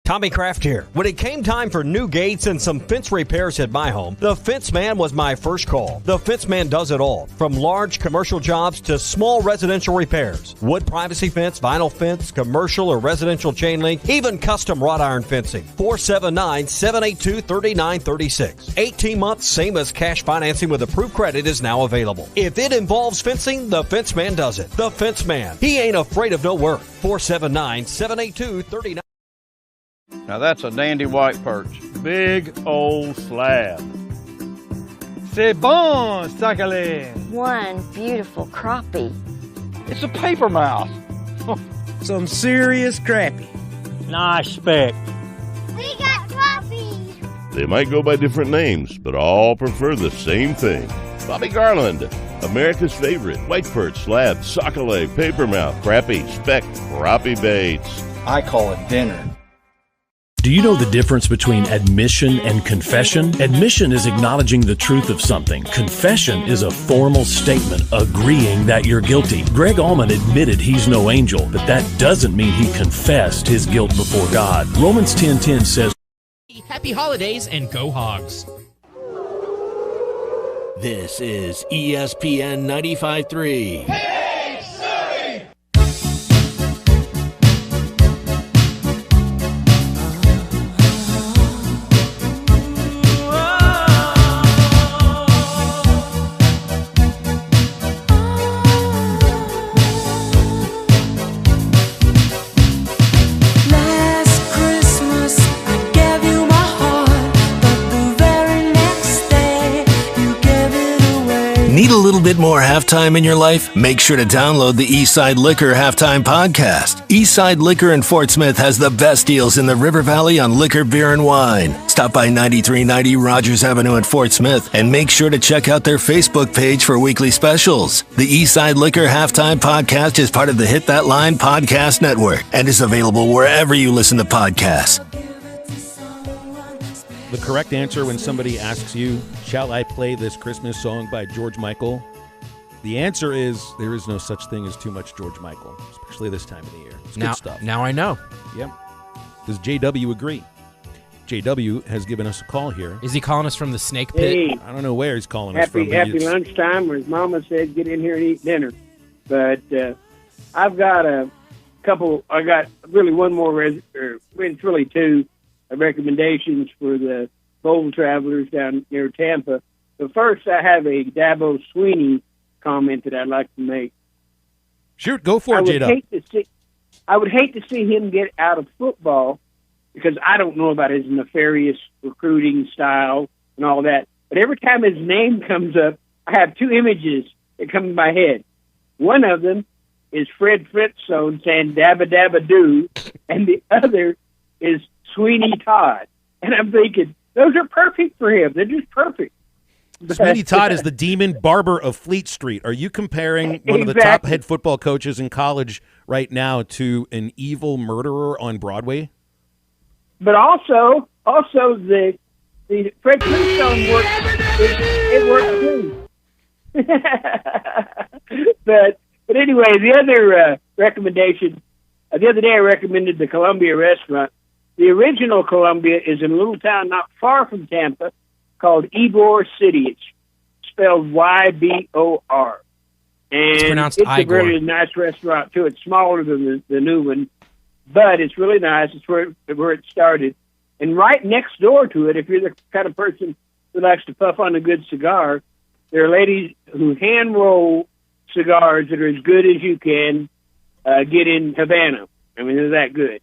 Tommy Kraft here. When it came time for new gates and some fence repairs at my home, the Fence Man was my first call. The Fence Man does it all, from large commercial jobs to small residential repairs. Wood privacy fence, vinyl fence, commercial or residential chain link, even custom wrought iron fencing. 479-782-3936. 18 months, same as cash financing with approved credit is now available. If it involves fencing, the Fence Man does it. The Fence Man. He ain't afraid of no work. 479-782-3936. Now that's a dandy white perch. Big old slab. C'est bon, sacalé. One beautiful crappie. It's a paper mouse. Some serious crappie. Nice speck. We got crappies. They might go by different names, but all prefer the same thing. Bobby Garland, America's favorite. White perch, slab, sockeye, papermouth, crappie, speck, crappie baits. I call it dinner. Do you know the difference between admission and confession? Admission is acknowledging the truth of something. Confession is a formal statement agreeing that you're guilty. Greg Allman admitted he's no angel, but that doesn't mean he confessed his guilt before God. Romans 10:10 says, Happy holidays and go Hogs. This is ESPN 95.3. Need a little bit more halftime in your life? Make sure to download the Eastside Liquor Halftime Podcast. Eastside Liquor in Fort Smith has the best deals in the River Valley on liquor, beer, and wine. Stop by 9390 Rogers Avenue in Fort Smith and make sure to check out their Facebook page for weekly specials. The Eastside Liquor Halftime Podcast is part of the Hit That Line Podcast Network and is available wherever you listen to podcasts. The correct answer when somebody asks you, shall I play this Christmas song by George Michael? The answer is there is no such thing as too much George Michael, especially this time of the year. It's good stuff. Now I know. Yep. Does JW agree? JW has given us a call here. Is he calling us from the snake pit? Hey. I don't know where he's calling us from. Happy lunchtime, or his mama said, get in here and eat dinner. But I've got a couple, I got really one more, it's really two recommendations for the bowl travelers down near Tampa. But first, I have a Dabo Sweeney comment that I'd like to make. Shoot, go for it, J-Dub. I would hate to see him get out of football because I don't know about his nefarious recruiting style and all that. But every time his name comes up, I have two images that come to my head. One of them is Fred Flintstone saying dabba dabba doo, and the other is Sweeney Todd. And I'm thinking, those are perfect for him. They're just perfect. Sweeney Todd is the demon barber of Fleet Street. Are you comparing one of the top head football coaches in college right now to an evil murderer on Broadway? But also the Fred Flintstone work, it works too. But anyway, the other recommendation, the other day I recommended the Columbia Restaurant. The original Columbia is in a little town not far from Tampa called Ybor City. It's spelled Y-B-O-R. And It's pronounced it's a Igor. really nice restaurant, too. It's smaller than the new one, but it's really nice. It's where it started. And right next door to it, if you're the kind of person who likes to puff on a good cigar, there are ladies who hand-roll cigars that are as good as you can get in Havana. I mean, they're that good.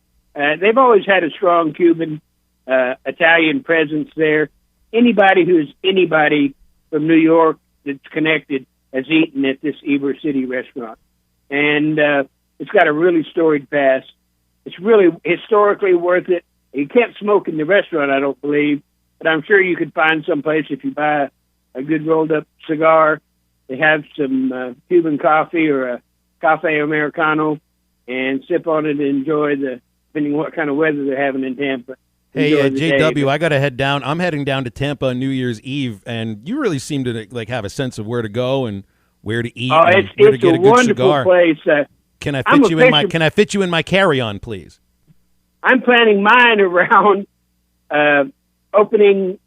They've always had a strong Cuban, Italian presence there. Anybody who's anybody from New York that's connected has eaten at this Ybor City restaurant. And it's got a really storied past. It's really historically worth it. You can't smoke in the restaurant, I don't believe, but I'm sure you could find some place if you buy a good rolled-up cigar. They have some Cuban coffee or a cafe americano and sip on it and enjoy depending on what kind of weather they're having in Tampa. Hey, Enjoy the JW, day. I got to head down. I'm heading down to Tampa on New Year's Eve, and you really seem to like have a sense of where to go and where to eat Oh, and where to it's get a a good wonderful cigar. place. Can I I'm fit a you in my fisher- Can I fit you in my carry-on, please? I'm planning mine around opening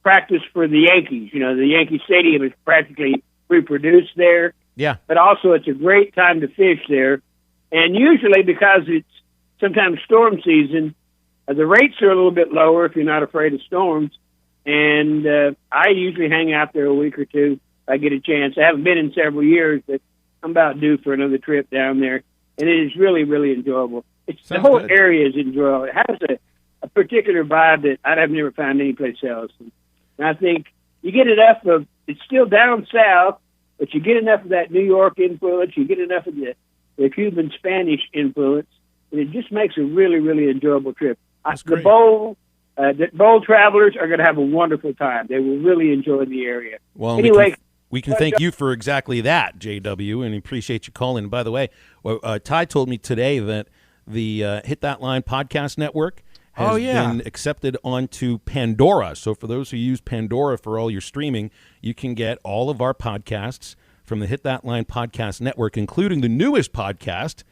practice for the Yankees. You know, the Yankee Stadium is practically reproduced there, Yeah. but also it's a great time to fish there. And usually because it's sometimes storm season, the rates are a little bit lower if you're not afraid of storms. And I usually hang out there a week or two if I get a chance. I haven't been in several years, but I'm about due for another trip down there. And it is really, really enjoyable. The whole area is enjoyable. It has a particular vibe that I've never found anyplace else. And I think you get enough of, it's still down south, but you get enough of that New York influence, you get enough of the Cuban Spanish influence, and it just makes a really, really enjoyable trip. The bowl travelers are going to have a wonderful time. They will really enjoy the area. Well, anyway, we can thank you for exactly that, JW, and appreciate you calling. By the way, Ty told me today that the Hit That Line podcast network has been accepted onto Pandora. So for those who use Pandora for all your streaming, you can get all of our podcasts from the Hit That Line podcast network, including the newest podcast,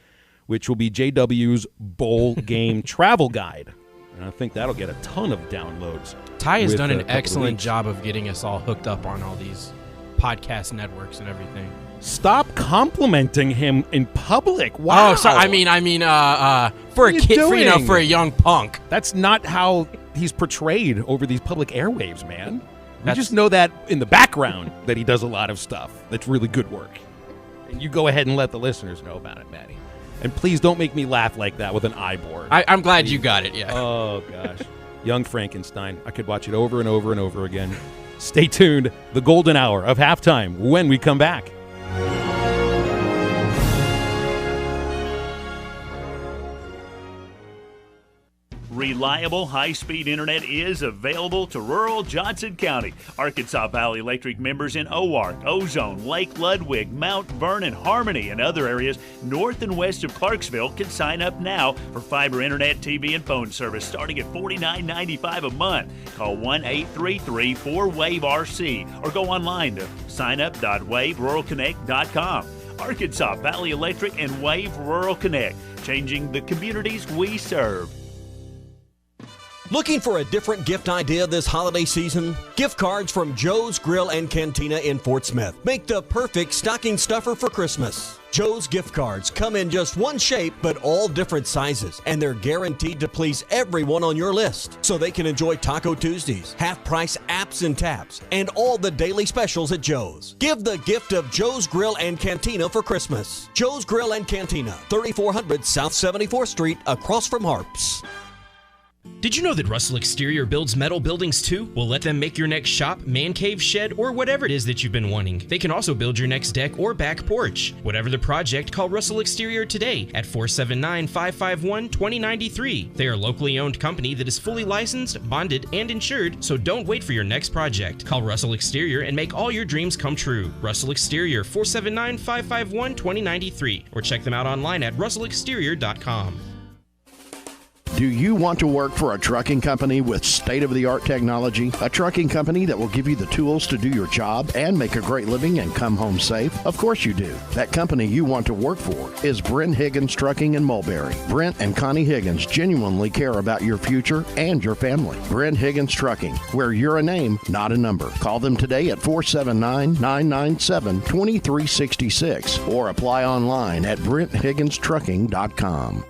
which will be JW's Bowl Game Travel Guide. And I think that'll get a ton of downloads. Ty has with done a an couple of excellent weeks. job of getting us all hooked up on all these podcast networks and everything. Stop complimenting him in public. Wow. Oh, sorry. I mean, for What a are you kid, doing? for a young punk. That's not how he's portrayed over these public airwaves, man. We That's- just know that in the background that he does a lot of stuff that's really good work. And you go ahead and let the listeners know about it, Maddie. And please don't make me laugh like that with an eye-board. I'm glad you got it, yeah. Oh, gosh. Young Frankenstein. I could watch it over and over and over again. Stay tuned. The golden hour of halftime when we come back. Reliable high-speed internet is available to rural Johnson County. Arkansas Valley Electric members in Owark, Ozone, Lake Ludwig, Mount Vernon, Harmony, and other areas north and west of Clarksville can sign up now for fiber internet, TV, and phone service starting at $49.95 a month. Call 1-833-4WAVE-RC or go online to signup.waveruralconnect.com. Arkansas Valley Electric and Wave Rural Connect, changing the communities we serve. Looking for a different gift idea this holiday season? Gift cards from Joe's Grill and Cantina in Fort Smith make the perfect stocking stuffer for Christmas. Joe's gift cards come in just one shape, but all different sizes, and they're guaranteed to please everyone on your list. So they can enjoy Taco Tuesdays, half-price apps and taps, and all the daily specials at Joe's. Give the gift of Joe's Grill and Cantina for Christmas. Joe's Grill and Cantina, 3400 South 74th Street, across from Harps. Did you know that Russell Exterior builds metal buildings too? We'll let them make your next shop, man cave, shed, or whatever it is that you've been wanting. They can also build your next deck or back porch. Whatever the project, call Russell Exterior today at 479-551-2093. They are a locally owned company that is fully licensed, bonded, and insured, so don't wait for your next project. Call Russell Exterior and make all your dreams come true. Russell Exterior, 479-551-2093, or check them out online at russellexterior.com. Do you want to work for a trucking company with state-of-the-art technology? A trucking company that will give you the tools to do your job and make a great living and come home safe? Of course you do. That company you want to work for is Brent Higgins Trucking in Mulberry. Brent and Connie Higgins genuinely care about your future and your family. Brent Higgins Trucking, where you're a name, not a number. Call them today at 479-997-2366 or apply online at BrentHigginsTrucking.com.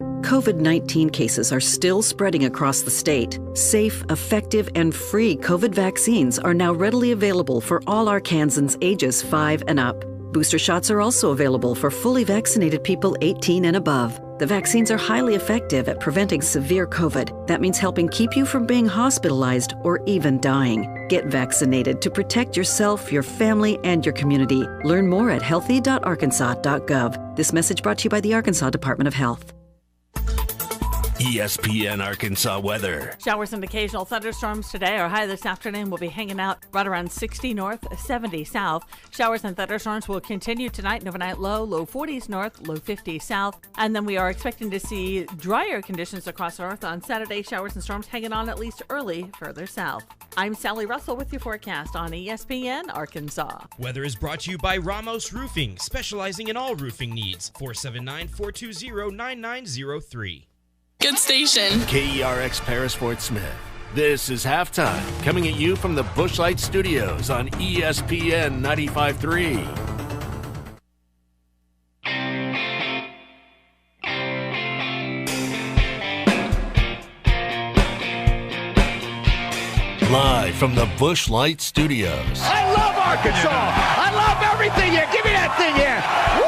COVID-19 cases are still spreading across the state. Safe, effective, and free COVID vaccines are now readily available for all Arkansans ages 5 and up. Booster shots are also available for fully vaccinated people 18 and above. The vaccines are highly effective at preventing severe COVID. That means helping keep you from being hospitalized or even dying. Get vaccinated to protect yourself, your family, and your community. Learn more at healthy.arkansas.gov. This message brought to you by the Arkansas Department of Health. ESPN Arkansas weather. Showers and occasional thunderstorms today. Our high this afternoon will be hanging out right around 60 north, 70 south. Showers and thunderstorms will continue tonight and overnight low 40s north, low 50s south. And then we are expecting to see drier conditions across north on Saturday. Showers and storms hanging on at least early further south. I'm Sally Russell with your forecast on ESPN Arkansas. Weather is brought to you by Ramos Roofing, specializing in all roofing needs. 479-420-9903. Good station. KERX Paris Fort Smith. This is Halftime, coming at you from the Bushlight Studios on ESPN 95.3. Live from the Bushlight Studios. I love Arkansas. I love everything here. Give me that thing here. Woo!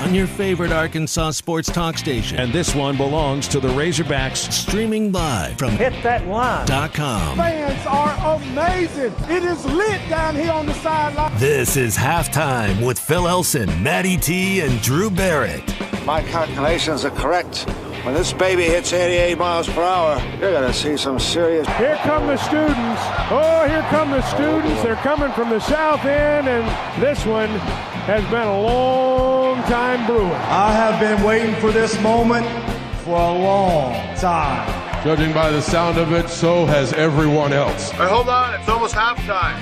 On your favorite Arkansas sports talk station. And this one belongs to the Razorbacks. Streaming live from HitThatLine.com. Fans are amazing. It is lit down here on the sideline. This is Halftime with Phil Elson, Matty T, and Drew Barrett. My calculations are correct. When this baby hits 88 miles per hour, you're going to see some serious... Here come the students. Oh, here come the students. They're coming from the south end, and this one has been a long time brewing. I have been waiting for this moment for a long time. Judging by the sound of it, so has everyone else. Hey, hold on. It's almost halftime.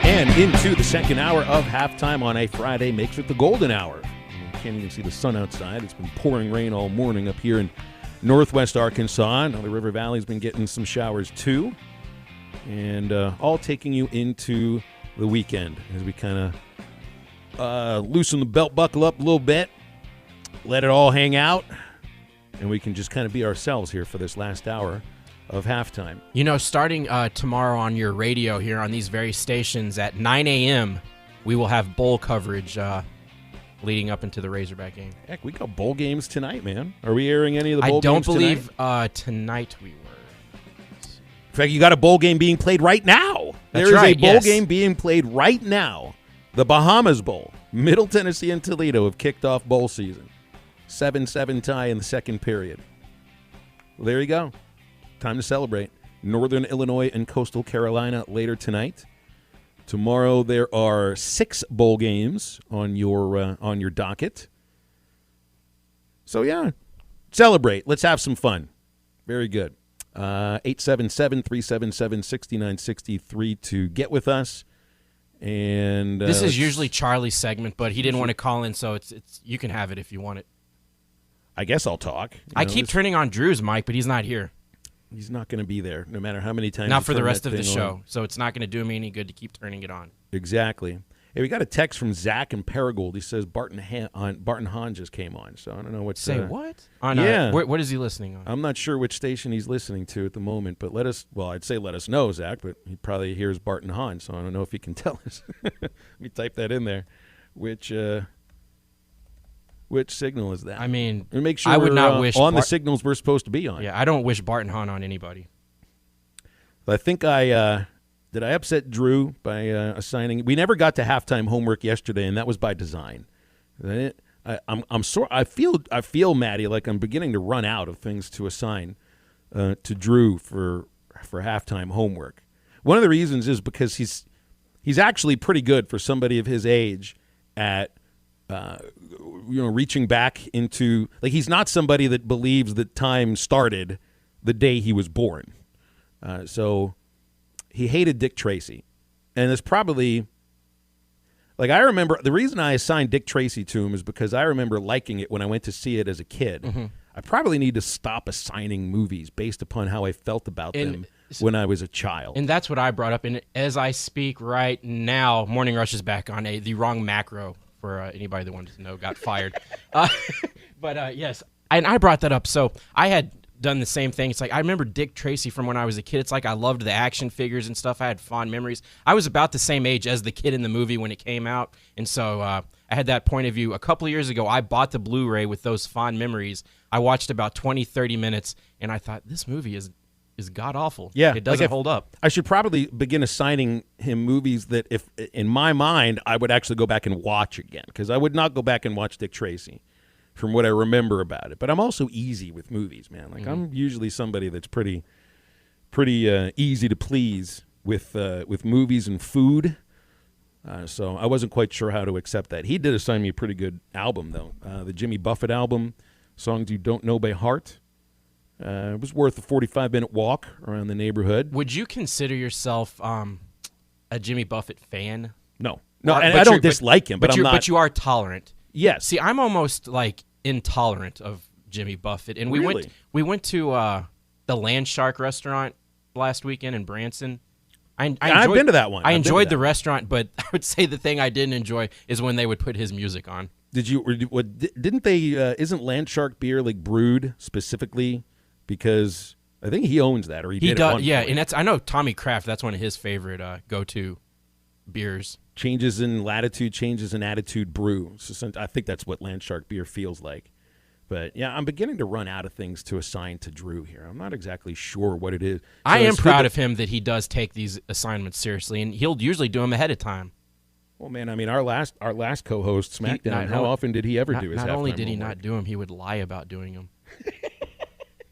And into the second hour of halftime on a Friday makes it the golden hour. Can't even see the sun outside. It's been pouring rain all morning up here in northwest Arkansas. Now the River Valley's been getting some showers too. And all taking you into the weekend as we kind of loosen the belt buckle up a little bit, let it all hang out, and we can just kind of be ourselves here for this last hour of halftime. You know, starting tomorrow on your radio here on these very stations at 9 a.m., we will have bowl coverage leading up into the Razorback game. Heck, we got bowl games tonight, man. Are we airing any of the bowl games I don't believe tonight? Tonight we were. In fact, you got a bowl game being played right now. That's there is right, a bowl yes. game being played right now. The Bahamas Bowl. Middle Tennessee and Toledo have kicked off bowl season. 7-7 tie in the second period. Well, there you go. Time to celebrate. Northern Illinois and Coastal Carolina later tonight. Tomorrow there are 6 bowl games on your docket. So yeah, celebrate. Let's have some fun. Very good. 877-377-6963 to get with us. And this is usually Charlie's segment, but he didn't want to call in, so it's you can have it if you want it. I guess I'll talk. I keep turning on Drew's mic, but he's not here. He's not going to be there, no matter how many times. Not you for the turn rest that of the thing show, on. so it's not going to do me any good to keep turning it on. Exactly. Hey, we got a text from Zach in Paragould. He says Barton Hahn just came on, so I don't know what. Say what? Yeah. What is he listening on? I'm not sure which station he's listening to at the moment, but I'd say let us know, Zach, but he probably hears Barton Hahn, so I don't know if he can tell us. Let me type that in there. Which signal is that? I mean, and make sure I would not we're wish on the signals we're supposed to be on. Yeah, I don't wish Barton Hahn on anybody. I think did I upset Drew by assigning? We never got to halftime homework yesterday, and that was by design. I feel Maddie like I'm beginning to run out of things to assign to Drew for halftime homework. One of the reasons is because he's actually pretty good for somebody of his age at reaching back into, like, he's not somebody that believes that time started the day he was born. So he hated Dick Tracy. And it's probably, like, I remember the reason I assigned Dick Tracy to him is because I remember liking it when I went to see it as a kid. Mm-hmm. I probably need to stop assigning movies based upon how I felt about them when I was a child. And that's what I brought up. And as I speak right now, Morning Rush is back on the wrong macro for anybody that wanted to know, got fired. But yes, and I brought that up. So I had done the same thing. It's like I remember Dick Tracy from when I was a kid. It's like I loved the action figures and stuff. I had fond memories. I was about the same age as the kid in the movie when it came out, and so I had that point of view. A couple of years ago, I bought the Blu-ray with those fond memories. I watched about 20, 30 minutes, and I thought, this movie is god-awful. Yeah. It doesn't hold up. I should probably begin assigning him movies that, if in my mind, I would actually go back and watch again, because I would not go back and watch Dick Tracy from what I remember about it. But I'm also easy with movies, man. Like, I'm usually somebody that's pretty easy to please with movies and food. So I wasn't quite sure how to accept that. He did assign me a pretty good album, though. The Jimmy Buffett album, Songs You Don't Know by Heart. It was worth a 45-minute walk around the neighborhood. Would you consider yourself a Jimmy Buffett fan? No. No, and I don't dislike him, but I'm not. But you are tolerant. Yes. See, I'm almost like intolerant of Jimmy Buffett, and we went to the Land Shark restaurant last weekend in Branson. I've been to that one. I enjoyed the restaurant, but I would say the thing I didn't enjoy is when they would put his music on. Didn't they? Isn't Land Shark beer like brewed specifically because I think he owns that, or he did. Does, yeah, and I know Tommy Kraft. That's one of his favorite go-to beers. Changes in latitude, changes in attitude brew. So I think that's what Land Shark beer feels like. But yeah, I'm beginning to run out of things to assign to Drew here. I'm not exactly sure what it is. So I am proud of him that he does take these assignments seriously, and he'll usually do them ahead of time. Well, man, I mean, our last co-host, SmackDown, how often did he ever do his halftime? Not only did he not do them, he would lie about doing them.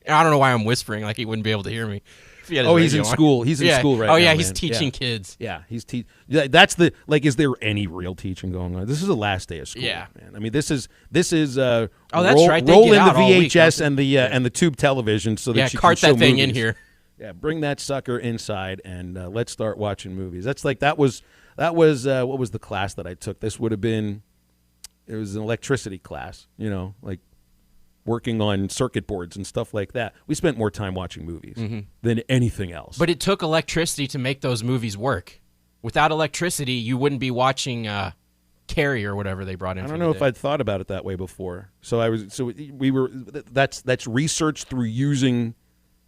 I don't know why I'm whispering like he wouldn't be able to hear me. He's in school. He's in school right now. Oh, yeah, man. he's teaching kids. Yeah, he's teaching. That's the is there any real teaching going on? This is the last day of school. Yeah, man. I mean, this is. That's right. They Roll get in out the VHS week, and the tube television so that you cart can show that thing movies. in here. Yeah, bring that sucker inside and let's start watching movies. That was what was the class that I took? This would have been. It was an electricity class. Like working on circuit boards and stuff like that. We spent more time watching movies than anything else. But it took electricity to make those movies work. Without electricity, you wouldn't be watching Carrie or whatever they brought in. I don't know if I'd thought about it that way before. That's research through using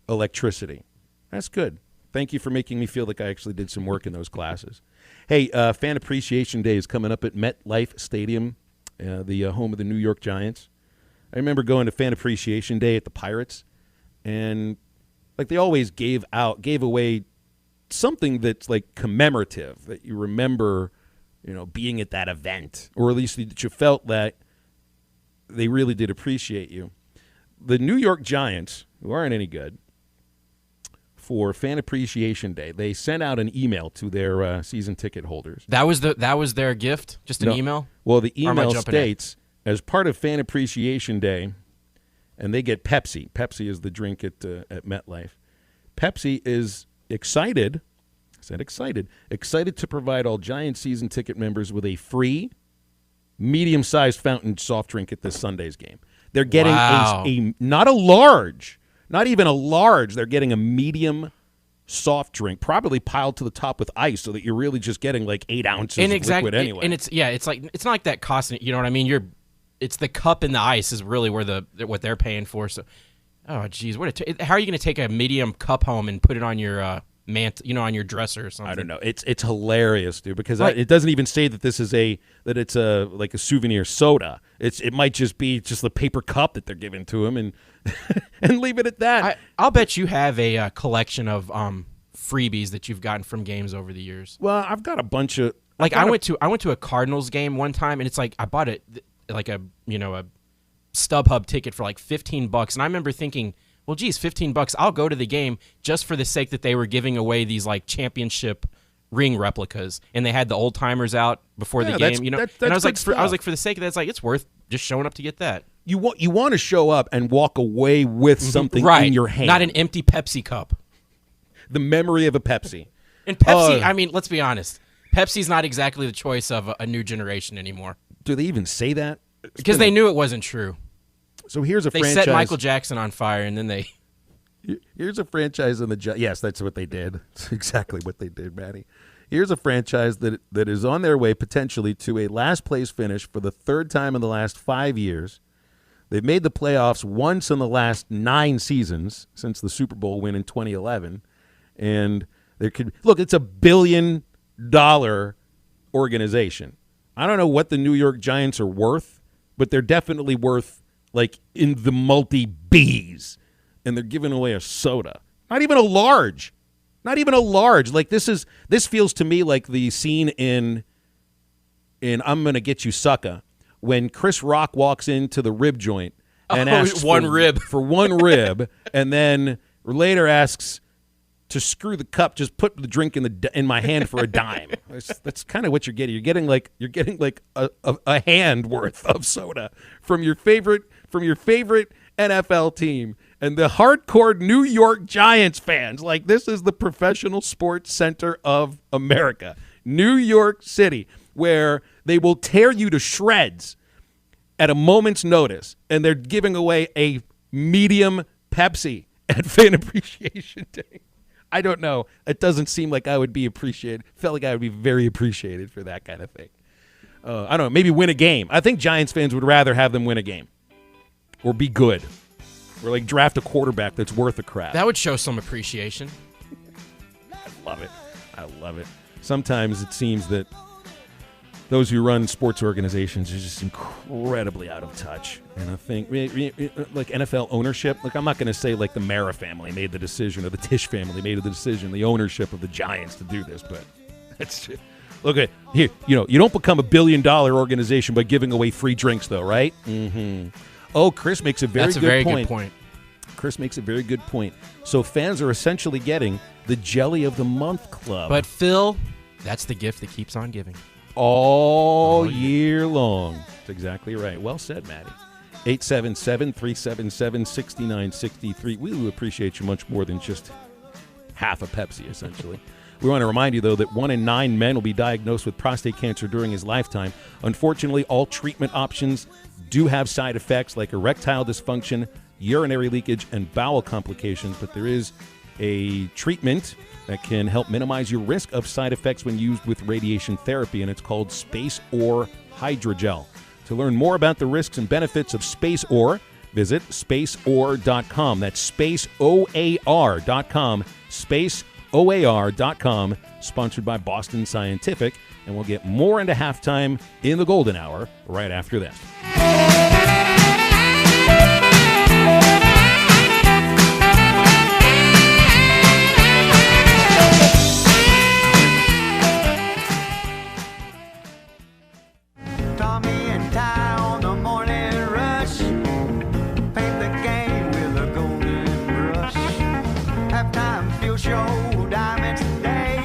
electricity. That's good. Thank you for making me feel like I actually did some work in those classes. Hey, Fan Appreciation Day is coming up at MetLife Stadium, the home of the New York Giants. I remember going to Fan Appreciation Day at the Pirates, and like they always gave away something that's like commemorative that you remember, being at that event, or at least that you felt that they really did appreciate you. The New York Giants, who aren't any good, for Fan Appreciation Day, they sent out an email to their season ticket holders. That was their gift, just an email. Well, the email states, as part of Fan Appreciation Day, and they get Pepsi. Pepsi is the drink at MetLife. Pepsi is excited to provide all Giant season ticket members with a free, medium-sized fountain soft drink at this Sunday's game. They're getting not a large, not even a large. They're getting a medium soft drink, probably piled to the top with ice, so that you're really just getting like 8 ounces of liquid anyway. And it's not like that costing. You know what I mean? It's the cup and the ice is really what they're paying for. So, oh geez, how are you going to take a medium cup home and put it on your on your dresser or something? I don't know. It's hilarious, dude, because it doesn't even say that it's a souvenir soda. It might just be just the paper cup that they're giving to him and and leave it at that. I'll bet you have a collection of freebies that you've gotten from games over the years. Well, I've got a bunch of I went to a Cardinals game one time, and it's like I bought it like a StubHub ticket for like $15, and I remember thinking, well, geez, $15, I'll go to the game just for the sake that they were giving away these like championship ring replicas, and they had the old timers out before the game. And I was like, for the sake of that, it's like it's worth just showing up to get that. You want to show up and walk away with something in your hand, not an empty Pepsi cup. The memory of a Pepsi. And Pepsi, I mean, let's be honest. Pepsi's not exactly the choice of a new generation anymore. Do they even say that? Because they knew it wasn't true. So here's a franchise. They set Michael Jackson on fire, and then they... Here's a franchise in the... Yes, that's what they did. That's exactly what they did, Matty. Here's a franchise that is on their way potentially to a last-place finish for the third time in the last 5 years. They've made the playoffs once in the last 9 seasons since the Super Bowl win in 2011. And there could... Look, it's $1 billion organization. I don't know what the New York Giants are worth, but they're definitely worth, like, in the multi-Bs. And they're giving away a soda. Not even a large. Like, this feels to me like the scene in I'm Gonna Get You Sucker, when Chris Rock walks into the rib joint and asks for one rib, and then later asks to screw the cup, just put the drink in my hand for a dime. That's kind of what you're getting. You're getting like a hand worth of soda from your favorite NFL team. And the hardcore New York Giants fans, like, this is the professional sports center of America, New York City, where they will tear you to shreds at a moment's notice, and they're giving away a medium Pepsi at Fan Appreciation Day. I don't know. It doesn't seem like I would be appreciated. Felt like I would be very appreciated for that kind of thing. I don't know. Maybe win a game. I think Giants fans would rather have them win a game or be good. Or, like, draft a quarterback that's worth a crap. That would show some appreciation. I love it. Sometimes it seems that those who run sports organizations are just incredibly out of touch. And I think, like, NFL ownership, like, I'm not going to say, like, the Mara family made the decision or the Tisch family made the decision, the ownership of the Giants to do this, but it's just, look at here. You don't become $1 billion organization by giving away free drinks, though, right? Mm-hmm. Oh, Chris makes a very good point. Chris makes a very good point. So fans are essentially getting the Jelly of the Month Club. But, Phil, that's the gift that keeps on giving. All year long. That's exactly right. Well said, Matty. 877-377-6963. We will appreciate you much more than just half a Pepsi, essentially. We want to remind you, though, that 1 in 9 men will be diagnosed with prostate cancer during his lifetime. Unfortunately, all treatment options do have side effects like erectile dysfunction, urinary leakage, and bowel complications, but there is a treatment that can help minimize your risk of side effects when used with radiation therapy, and it's called SpaceOAR Hydrogel. To learn more about the risks and benefits of SpaceOAR, visit spaceoar.com. That's spaceoar.com, spaceoar.com, sponsored by Boston Scientific, and we'll get more into halftime in the Golden Hour right after this. Tommy and Ty on the morning rush. Paint the game with a golden brush. Halftime field show, diamonds today.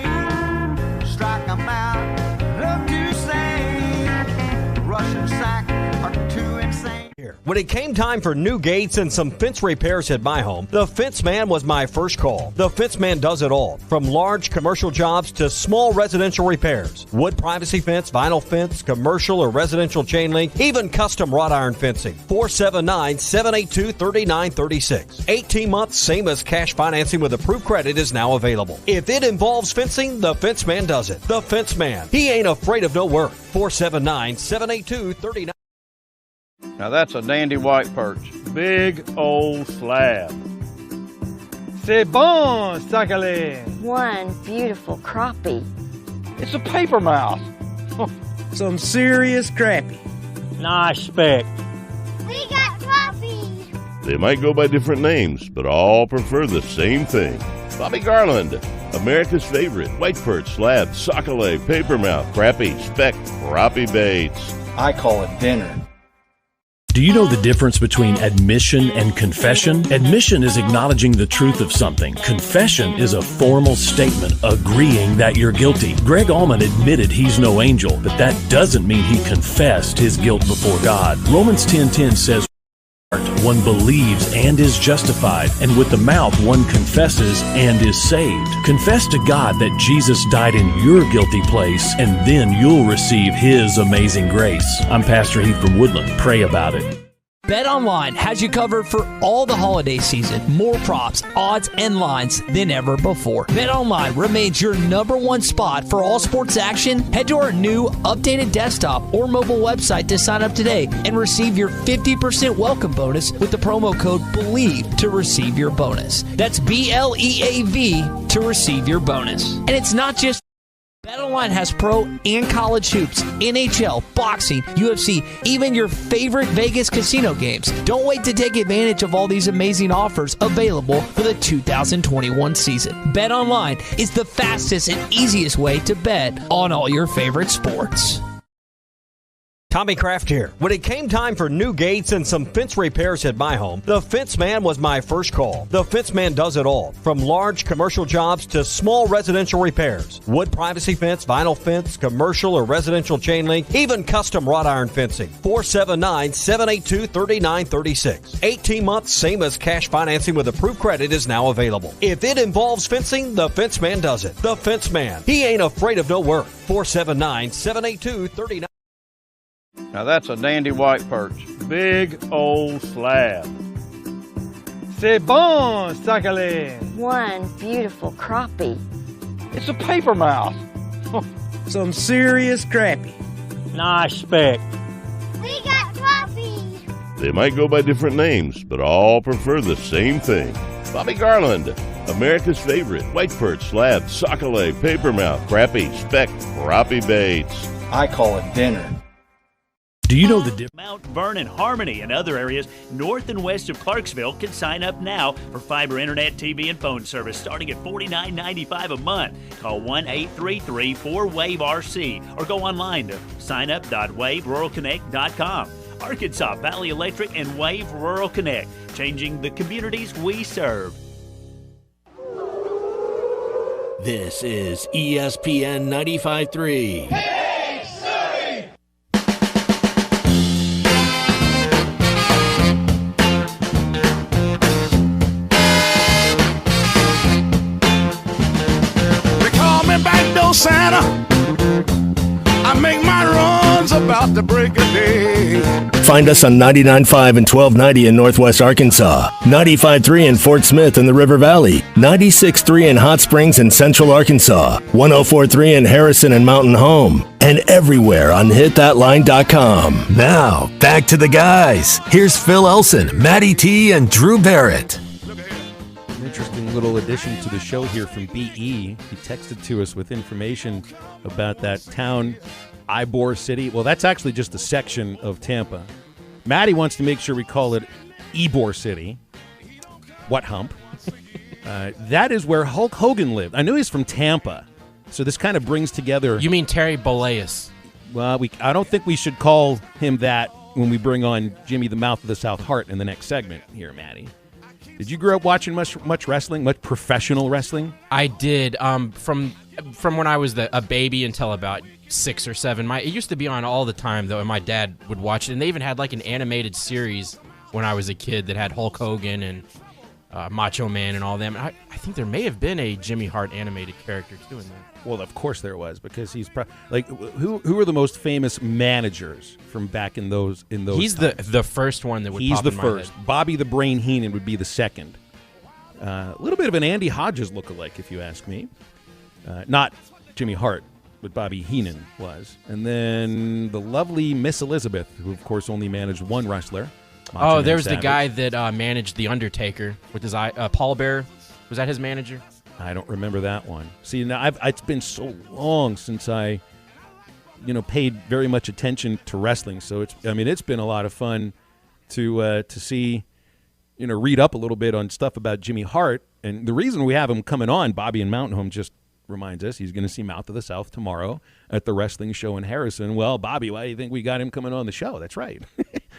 Strike 'em out, love to sing. Russian sack are too insane. When it came time for new gates and some fence repairs at my home, the Fence Man was my first call. The Fence Man does it all, from large commercial jobs to small residential repairs. Wood privacy fence, vinyl fence, commercial or residential chain link, even custom wrought iron fencing. 479-782-3936. 18 months, same as cash financing with approved credit is now available. If it involves fencing, the Fence Man does it. The Fence Man. He ain't afraid of no work. 479-782-3936. Now that's a dandy white perch. Big old slab. C'est bon, sacalé. One beautiful crappie. It's a paper mouse. Some serious crappie. Nice speck. We got crappies. They might go by different names, but all prefer the same thing. Bobby Garland, America's favorite white perch, slab, sockeye, paper mouth, crappie, speck, crappie baits. I call it dinner. Do you know the difference between admission and confession? Admission is acknowledging the truth of something. Confession is a formal statement agreeing that you're guilty. Greg Allman admitted he's no angel, but that doesn't mean he confessed his guilt before God. Romans 10:10 says, one believes and is justified, and with the mouth one confesses and is saved. Confess to God that Jesus died in your guilty place, and then you'll receive His amazing grace. I'm Pastor Heath from Woodland. Pray about it. BetOnline has you covered for all the holiday season. More props, odds, and lines than ever before. BetOnline remains your #1 spot for all sports action. Head to our new updated desktop or mobile website to sign up today and receive your 50% welcome bonus with the promo code BELIEVE to receive your bonus. That's BLEAV to receive your bonus. And it's not just BetOnline has pro and college hoops, NHL, boxing, UFC, even your favorite Vegas casino games. Don't wait to take advantage of all these amazing offers available for the 2021 season. BetOnline is the fastest and easiest way to bet on all your favorite sports. Tommy Kraft here. When it came time for new gates and some fence repairs at my home, the Fence Man was my first call. The Fence Man does it all, from large commercial jobs to small residential repairs. Wood privacy fence, vinyl fence, commercial or residential chain link, even custom wrought iron fencing. 479-782-3936. 18 months, same as cash financing with approved credit is now available. If it involves fencing, the Fence Man does it. The Fence Man. He ain't afraid of no work. 479-782-3936. Now that's a dandy white perch. Big old slab. C'est bon, Sakale. One beautiful crappie. It's a paper mouth. Some serious crappie. Nice speck. We got crappies. They might go by different names, but all prefer the same thing. Bobby Garland, America's favorite white perch, slab, sockeye, papermouth, crappie, speck, crappie baits. I call it dinner. Do you know the difference? Mount Vernon, Harmony, and other areas north and west of Clarksville can sign up now for fiber internet, TV, and phone service starting at $49.95 a month. Call 1-833-4WAVE-RC or go online to signup.waveruralconnect.com. Arkansas Valley Electric and Wave Rural Connect, changing the communities we serve. This is ESPN 95.3. Santa, I make my runs about the break of day. Find us on 99.5 and 1290 in Northwest Arkansas, 95.3 in Fort Smith in the River Valley, 96.3 in Hot Springs in Central Arkansas, 104.3 in Harrison and Mountain Home, and everywhere on hitthatline.com. Now, back to the guys. Here's Phil Elson, Matty T, and Drew Barrett. Interesting little addition to the show here from BE. He texted to us with information about that town, Ybor City. Well, that's actually just a section of Tampa. Maddie wants to make sure we call it Ybor City. What hump? That is where Hulk Hogan lived. I knew he's from Tampa, so this kind of brings together... You mean Terry Bollea? Well, I don't think we should call him that when we bring on Jimmy the Mouth of the South Heart in the next segment here, Maddie. Did you grow up watching much wrestling, much professional wrestling? I did. From when I was a baby until about 6 or 7. It used to be on all the time, though, and my dad would watch it. And they even had like an animated series when I was a kid that had Hulk Hogan and Macho Man and all them. I think there may have been a Jimmy Hart animated character, too, in there. Well, of course there was, because he's who are the most famous managers from back in those He's times? the first one that would He's pop the in my first. head. Bobby the Brain Heenan would be the second. A little bit of an Andy Hodges lookalike, if you ask me. Not Jimmy Hart, but Bobby Heenan was. And then the lovely Miss Elizabeth, who, of course, only managed one wrestler. Oh, there was the guy that managed The Undertaker with his eye. Paul Bearer. Was that his manager? I don't remember that one. See, now it's been so long since I, paid very much attention to wrestling. So it's been a lot of fun to see, read up a little bit on stuff about Jimmy Hart. And the reason we have him coming on, Bobby in Mountain Home just reminds us he's going to see Mouth of the South tomorrow at the wrestling show in Harrison. Well, Bobby, why do you think we got him coming on the show? That's right.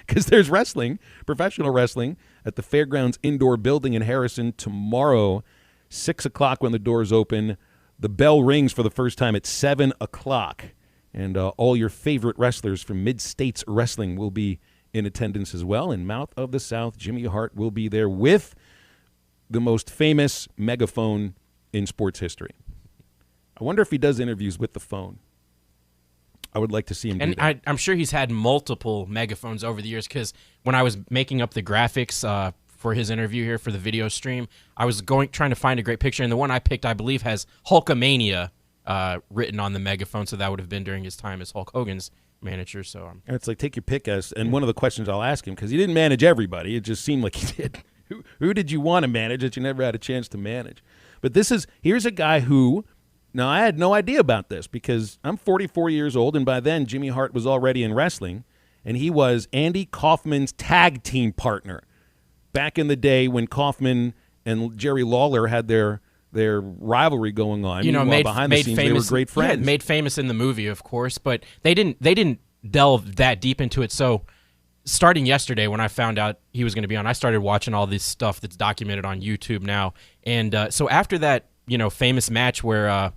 because there's wrestling, professional wrestling, at the Fairgrounds Indoor Building in Harrison tomorrow, 6 o'clock when the doors open. The bell rings for the first time at 7 o'clock. And all your favorite wrestlers from Mid-States Wrestling will be in attendance as well. And Mouth of the South, Jimmy Hart will be there with the most famous megaphone in sports history. I wonder if he does interviews with the phone. I would like to see him do that. I'm sure he's had multiple megaphones over the years, because when I was making up the graphics for his interview here for the video stream, I was trying to find a great picture, and the one I picked, I believe, has Hulkamania written on the megaphone, so that would have been during his time as Hulk Hogan's manager. So it's like, take your pick, and one of the questions I'll ask him, because he didn't manage everybody, it just seemed like he did. Who did you want to manage that you never had a chance to manage? But here's a guy who, now I had no idea about this, because I'm 44 years old, and by then Jimmy Hart was already in wrestling, and he was Andy Kaufman's tag team partner back in the day when Kaufman and Jerry Lawler had their rivalry going on. You know, behind the scenes, they were great friends. Yeah, made famous in the movie, of course, but they didn't delve that deep into it. So starting yesterday, when I found out he was going to be on, I started watching all this stuff that's documented on YouTube now. And so after that, famous match where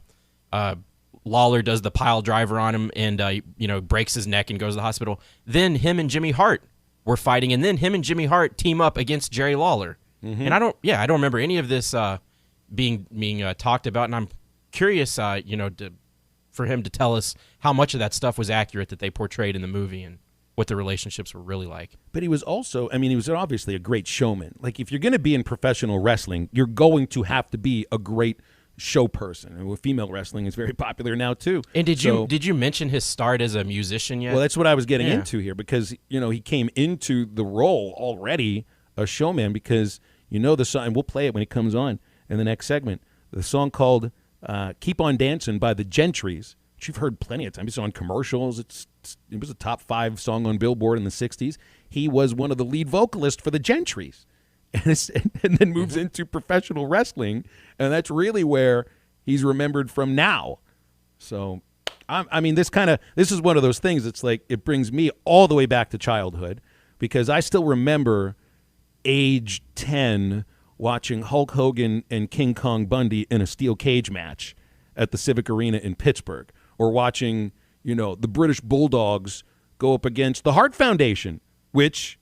Lawler does the pile driver on him and breaks his neck and goes to the hospital, then him and Jimmy Hart were fighting, and then him and Jimmy Hart team up against Jerry Lawler. Mm-hmm. And I don't remember any of this being talked about, and I'm curious, for him to tell us how much of that stuff was accurate that they portrayed in the movie and what the relationships were really like. But he was also, he was obviously a great showman. Like, if you're going to be in professional wrestling, you're going to have to be a great show person. And with female wrestling, is very popular now too. And did you mention his start as a musician yet? Well, that's what I was getting into here, because he came into the role already a showman, because the song, and we'll play it when it comes on in the next segment, the song called Keep On Dancing by the Gentrys, which you've heard plenty of times. It's on commercials. It was a top 5 song on Billboard in the 60s. He was one of the lead vocalists for the Gentrys, and then moves into professional wrestling, and that's really where he's remembered from now. So, this is one of those things that's like, it brings me all the way back to childhood, because I still remember age 10 watching Hulk Hogan and King Kong Bundy in a steel cage match at the Civic Arena in Pittsburgh, or watching, the British Bulldogs go up against the Hart Foundation, which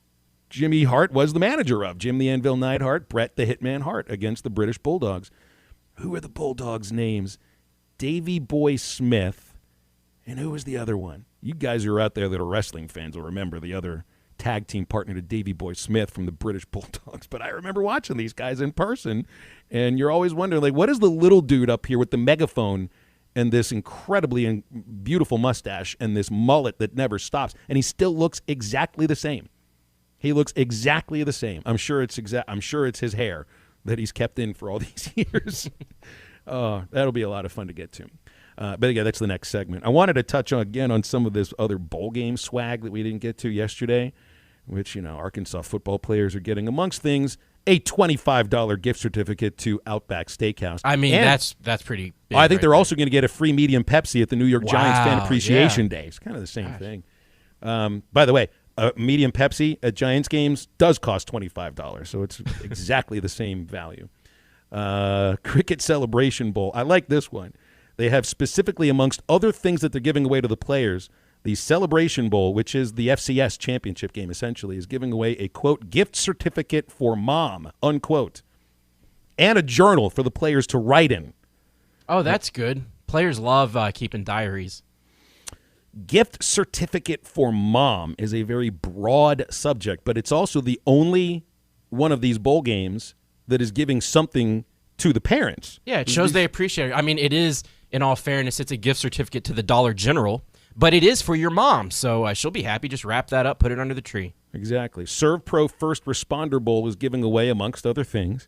Jimmy Hart was the manager of. Jim the Anvil Neidhart, Bret the Hitman Hart against the British Bulldogs. Who are the Bulldogs' names? Davey Boy Smith, and who was the other one? You guys who are out there that are wrestling fans will remember the other tag team partner to Davey Boy Smith from the British Bulldogs. But I remember watching these guys in person, and you're always wondering, like, what is the little dude up here with the megaphone and this incredibly beautiful mustache and this mullet that never stops, and he still looks exactly the same. He looks exactly the same. I'm sure it's his hair that he's kept in for all these years. That'll be a lot of fun to get to. But again, that's the next segment. I wanted to touch on some of this other bowl game swag that we didn't get to yesterday, which, Arkansas football players are getting. Amongst things, a $25 gift certificate to Outback Steakhouse. That's pretty big. I think they're also going to get a free medium Pepsi at the New York Giants Fan Appreciation Day. It's kind of the same thing. By the way, a medium Pepsi at Giants games does cost $25, so it's exactly the same value. Cricket Celebration Bowl. I like this one. They have specifically, amongst other things that they're giving away to the players, the Celebration Bowl, which is the FCS championship game, essentially, is giving away a, quote, gift certificate for mom, unquote, and a journal for the players to write in. Oh, that's good. Players love keeping diaries. Gift certificate for mom is a very broad subject, but it's also the only one of these bowl games that is giving something to the parents. Yeah, it shows they appreciate it. I mean, it is, in all fairness, it's a gift certificate to the Dollar General, but it is for your mom, so she'll be happy. Just wrap that up, put it under the tree. Exactly. ServPro First Responder Bowl is giving away, amongst other things,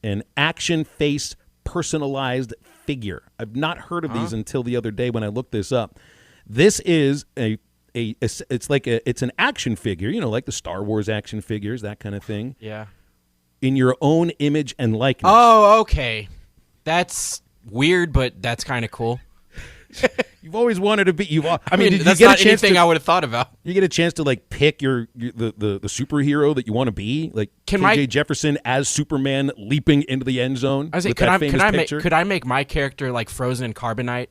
an Action Face personalized figure. I've not heard of these until the other day when I looked this up. This is it's an action figure, like the Star Wars action figures, that kind of thing. Yeah. In your own image and likeness. Oh, okay. That's weird, but that's kind of cool. You've always wanted to be. I mean, did that's you get not a chance anything to, I would have thought about. You get a chance to like pick the superhero that you want to be, like KJ Jefferson as Superman leaping into the end zone. I was like, could I make my character like frozen in carbonite,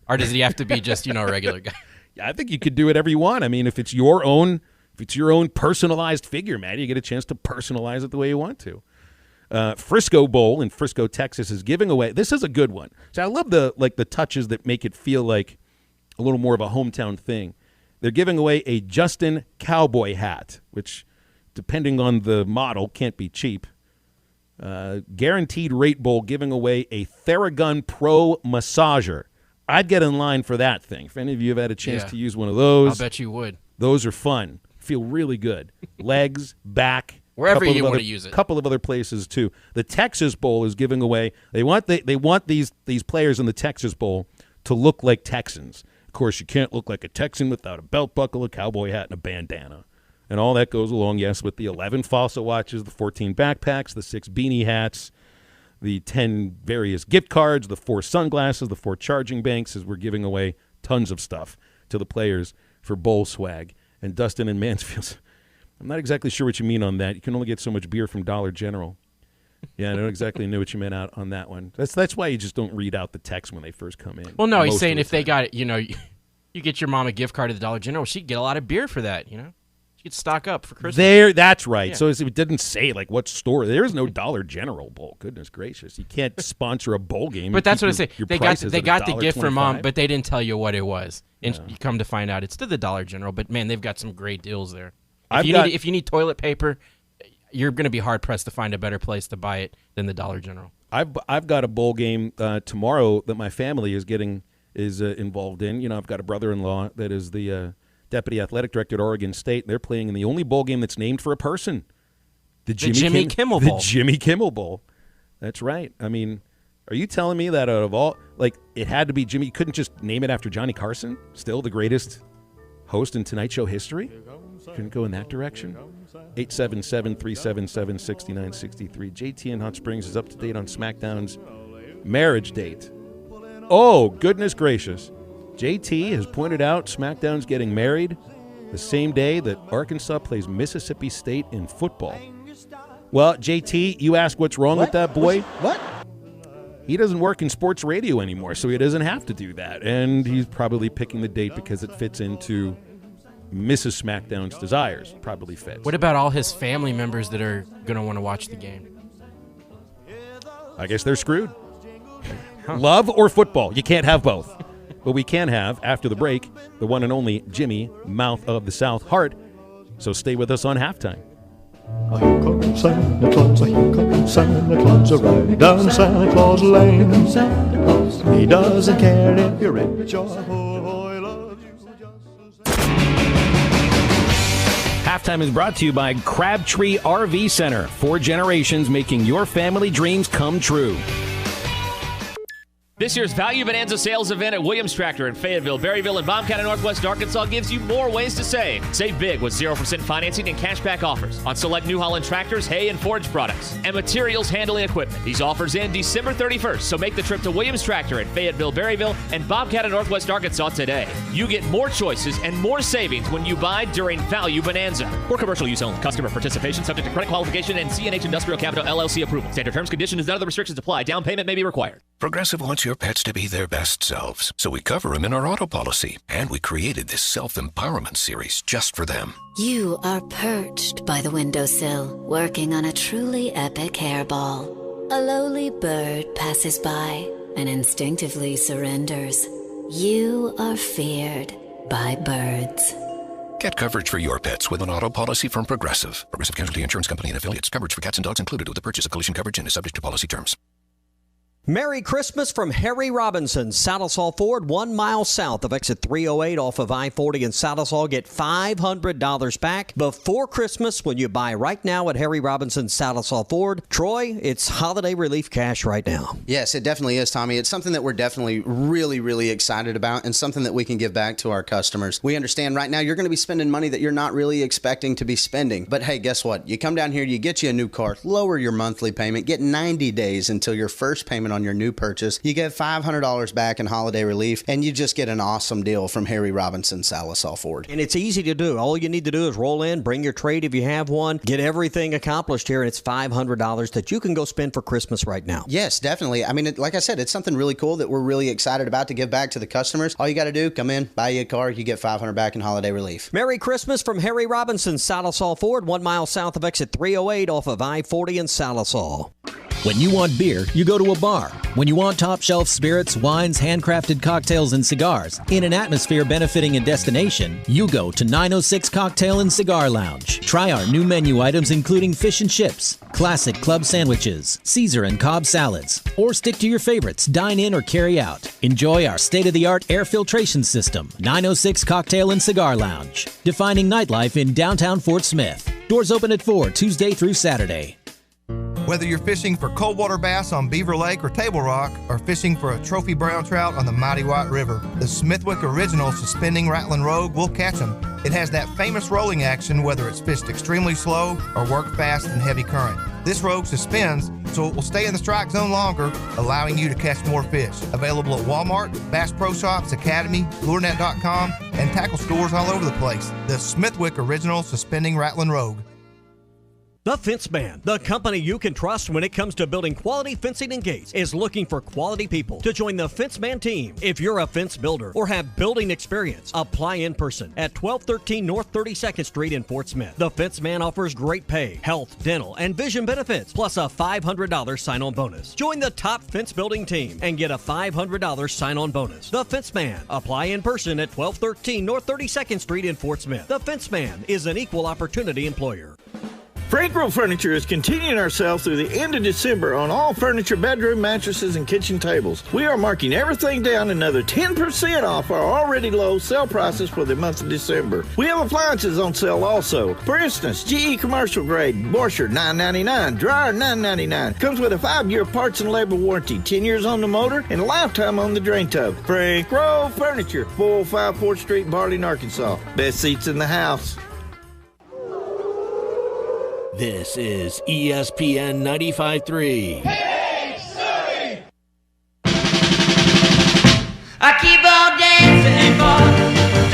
or does he have to be just a regular guy? Yeah, I think you could do whatever you want. I mean, if it's your own personalized figure, man, you get a chance to personalize it the way you want to. Frisco Bowl in Frisco, Texas is giving away. This is a good one. So I love the touches that make it feel like a little more of a hometown thing. They're giving away a Justin cowboy hat, which, depending on the model, can't be cheap. Guaranteed Rate Bowl giving away a Theragun Pro massager. I'd get in line for that thing. If any of you have had a chance to use one of those, I'll bet you would. Those are fun. Feel really good. Legs, back, wherever you want to use it. A couple of other places too. The Texas Bowl is giving away. They want these players in the Texas Bowl to look like Texans. Of course, you can't look like a Texan without a belt buckle, a cowboy hat, and a bandana. And all that goes along, yes, with the 11 fossil watches, the 14 backpacks, the 6 beanie hats, the 10 various gift cards, the 4 sunglasses, the 4 charging banks, as we're giving away tons of stuff to the players for bowl swag. And Dustin in Mansfield, I'm not exactly sure what you mean on that. You can only get so much beer from Dollar General. Yeah, I don't exactly know what you meant out on that one. That's why you just don't read out the text when they first come in. Well, no, he's saying if they got it, you get your mom a gift card at the Dollar General, she'd get a lot of beer for that, She could stock up for Christmas. That's right. Yeah. So it didn't say like what store. There is no Dollar General Bowl. Goodness gracious. You can't sponsor a bowl game. But that's what I say. They got the gift for mom, $1.25. but they didn't tell you what it was. And you come to find out it's to the Dollar General. But man, they've got some great deals there. If you need toilet paper, you're going to be hard pressed to find a better place to buy it than the Dollar General. I've got a bowl game tomorrow that my family is involved in. I've got a brother-in-law that is the Deputy Athletic Director at Oregon State. They're playing in the only bowl game that's named for a person. The Jimmy Kimmel Bowl. The Jimmy Kimmel Bowl. That's right. I mean, are you telling me that out of all, it had to be Jimmy? You couldn't just name it after Johnny Carson? Still the greatest host in Tonight Show history? Couldn't go in that direction? 877-377-6963. JT in Hot Springs is up to date on SmackDown's marriage date. Oh, goodness gracious. JT has pointed out SmackDown's getting married the same day that Arkansas plays Mississippi State in football. Well, JT, you ask what's wrong with that boy? What? He doesn't work in sports radio anymore, so he doesn't have to do that. And he's probably picking the date because it fits into Mrs. SmackDown's desires. Probably fits. What about all his family members that are going to want to watch the game? I guess they're screwed. Love or football? You can't have both. But we can have, after the break, the one and only Jimmy, Mouth of the South Hart. So stay with us on halftime. Here comes Santa Claus, here comes Santa Claus, right down Santa Claus Lane. He doesn't care if you're rich or poor, he loves you just the same. Halftime is brought to you by Crabtree RV Center. 4 generations making your family dreams come true. This year's Value Bonanza sales event at Williams Tractor in Fayetteville, Berryville, and Bobcat in Northwest Arkansas gives you more ways to save. Save big with 0% financing and cashback offers on select New Holland tractors, hay, and forage products, and materials handling equipment. These offers end December 31st, so make the trip to Williams Tractor in Fayetteville, Berryville, and Bobcat in Northwest Arkansas today. You get more choices and more savings when you buy during Value Bonanza. For commercial use only. Customer participation subject to credit qualification and C&H Industrial Capital LLC approval. Standard terms, conditions, and other restrictions apply. Down payment may be required. Progressive wants your pets to be their best selves, so we cover them in our auto policy. And we created this self-empowerment series just for them. You are perched by the windowsill, working on a truly epic hairball. A lowly bird passes by and instinctively surrenders. You are feared by birds. Get coverage for your pets with an auto policy from Progressive. Progressive Casualty Insurance Company and affiliates. Coverage for cats and dogs included with the purchase of collision coverage and is subject to policy terms. Merry Christmas from Harry Robinson, Saddlesall Ford, 1 mile south of exit 308 off of I-40 in Saddlesall. Get $500 back before Christmas when you buy right now at Harry Robinson, Saddlesall Ford. Troy, it's holiday relief cash right now. Yes, it definitely is, Tommy. It's something that we're definitely really, really excited about and something that we can give back to our customers. We understand right now you're going to be spending money that you're not really expecting to be spending. But hey, guess what? You come down here, you get you a new car, lower your monthly payment, get 90 days until your first payment on your new purchase. You get $500 back in holiday relief, and you just get an awesome deal from Harry Robinson Salisaw Ford. And it's easy to do. All you need to do is roll in, bring your trade if you have one, get everything accomplished here, and it's $500 that you can go spend for Christmas right now. Yes, definitely. I mean, like I said, it's something really cool that we're really excited about to give back to the customers. All you got to do, come in, buy you a car, you get $500 back in holiday relief. Merry Christmas from Harry Robinson Salisaw Ford, 1 mile south of exit 308 off of I-40 in Salisaw. When you want beer, you go to a bar. When you want top shelf spirits, wines, handcrafted cocktails, and cigars, in an atmosphere benefiting a destination, you go to 906 Cocktail and Cigar Lounge. Try our new menu items including fish and chips, classic club sandwiches, Caesar and Cobb salads, or stick to your favorites, dine in or carry out. Enjoy our state-of-the-art air filtration system. 906 Cocktail and Cigar Lounge, defining nightlife in downtown Fort Smith. Doors open at 4 Tuesday through Saturday. Whether you're fishing for coldwater bass on Beaver Lake or Table Rock, or fishing for a trophy brown trout on the Mighty White River, the Smithwick Original Suspending Rattling Rogue will catch them. It has that famous rolling action whether it's fished extremely slow or worked fast in heavy current. This Rogue suspends, so it will stay in the strike zone longer, allowing you to catch more fish. Available at Walmart, Bass Pro Shops, Academy, LureNet.com, and tackle stores all over the place. The Smithwick Original Suspending Rattling Rogue. The Fence Man, the company you can trust when it comes to building quality fencing and gates, is looking for quality people to join the Fence Man team. If you're a fence builder or have building experience, apply in person at 1213 North 32nd Street in Fort Smith. The Fence Man offers great pay, health, dental, and vision benefits, plus a $500 sign-on bonus. Join the top fence building team and get a $500 sign-on bonus. The Fence Man. Apply in person at 1213 North 32nd Street in Fort Smith. The Fence Man is an equal opportunity employer. Frank Roll Furniture is continuing our sale through the end of December on all furniture, bedroom, mattresses, and kitchen tables. We are marking everything down another 10% off our already low sale prices for the month of December. We have appliances on sale also. For instance, GE Commercial Grade Washer $9.99, Dryer $9.99. Comes with a 5-year parts and labor warranty, 10 years on the motor, and a lifetime on the drain tub. Frank Roll Furniture, 405 4th Street, Barling, Arkansas. Best seats in the house. This is ESPN 95.3. I keep on dancing for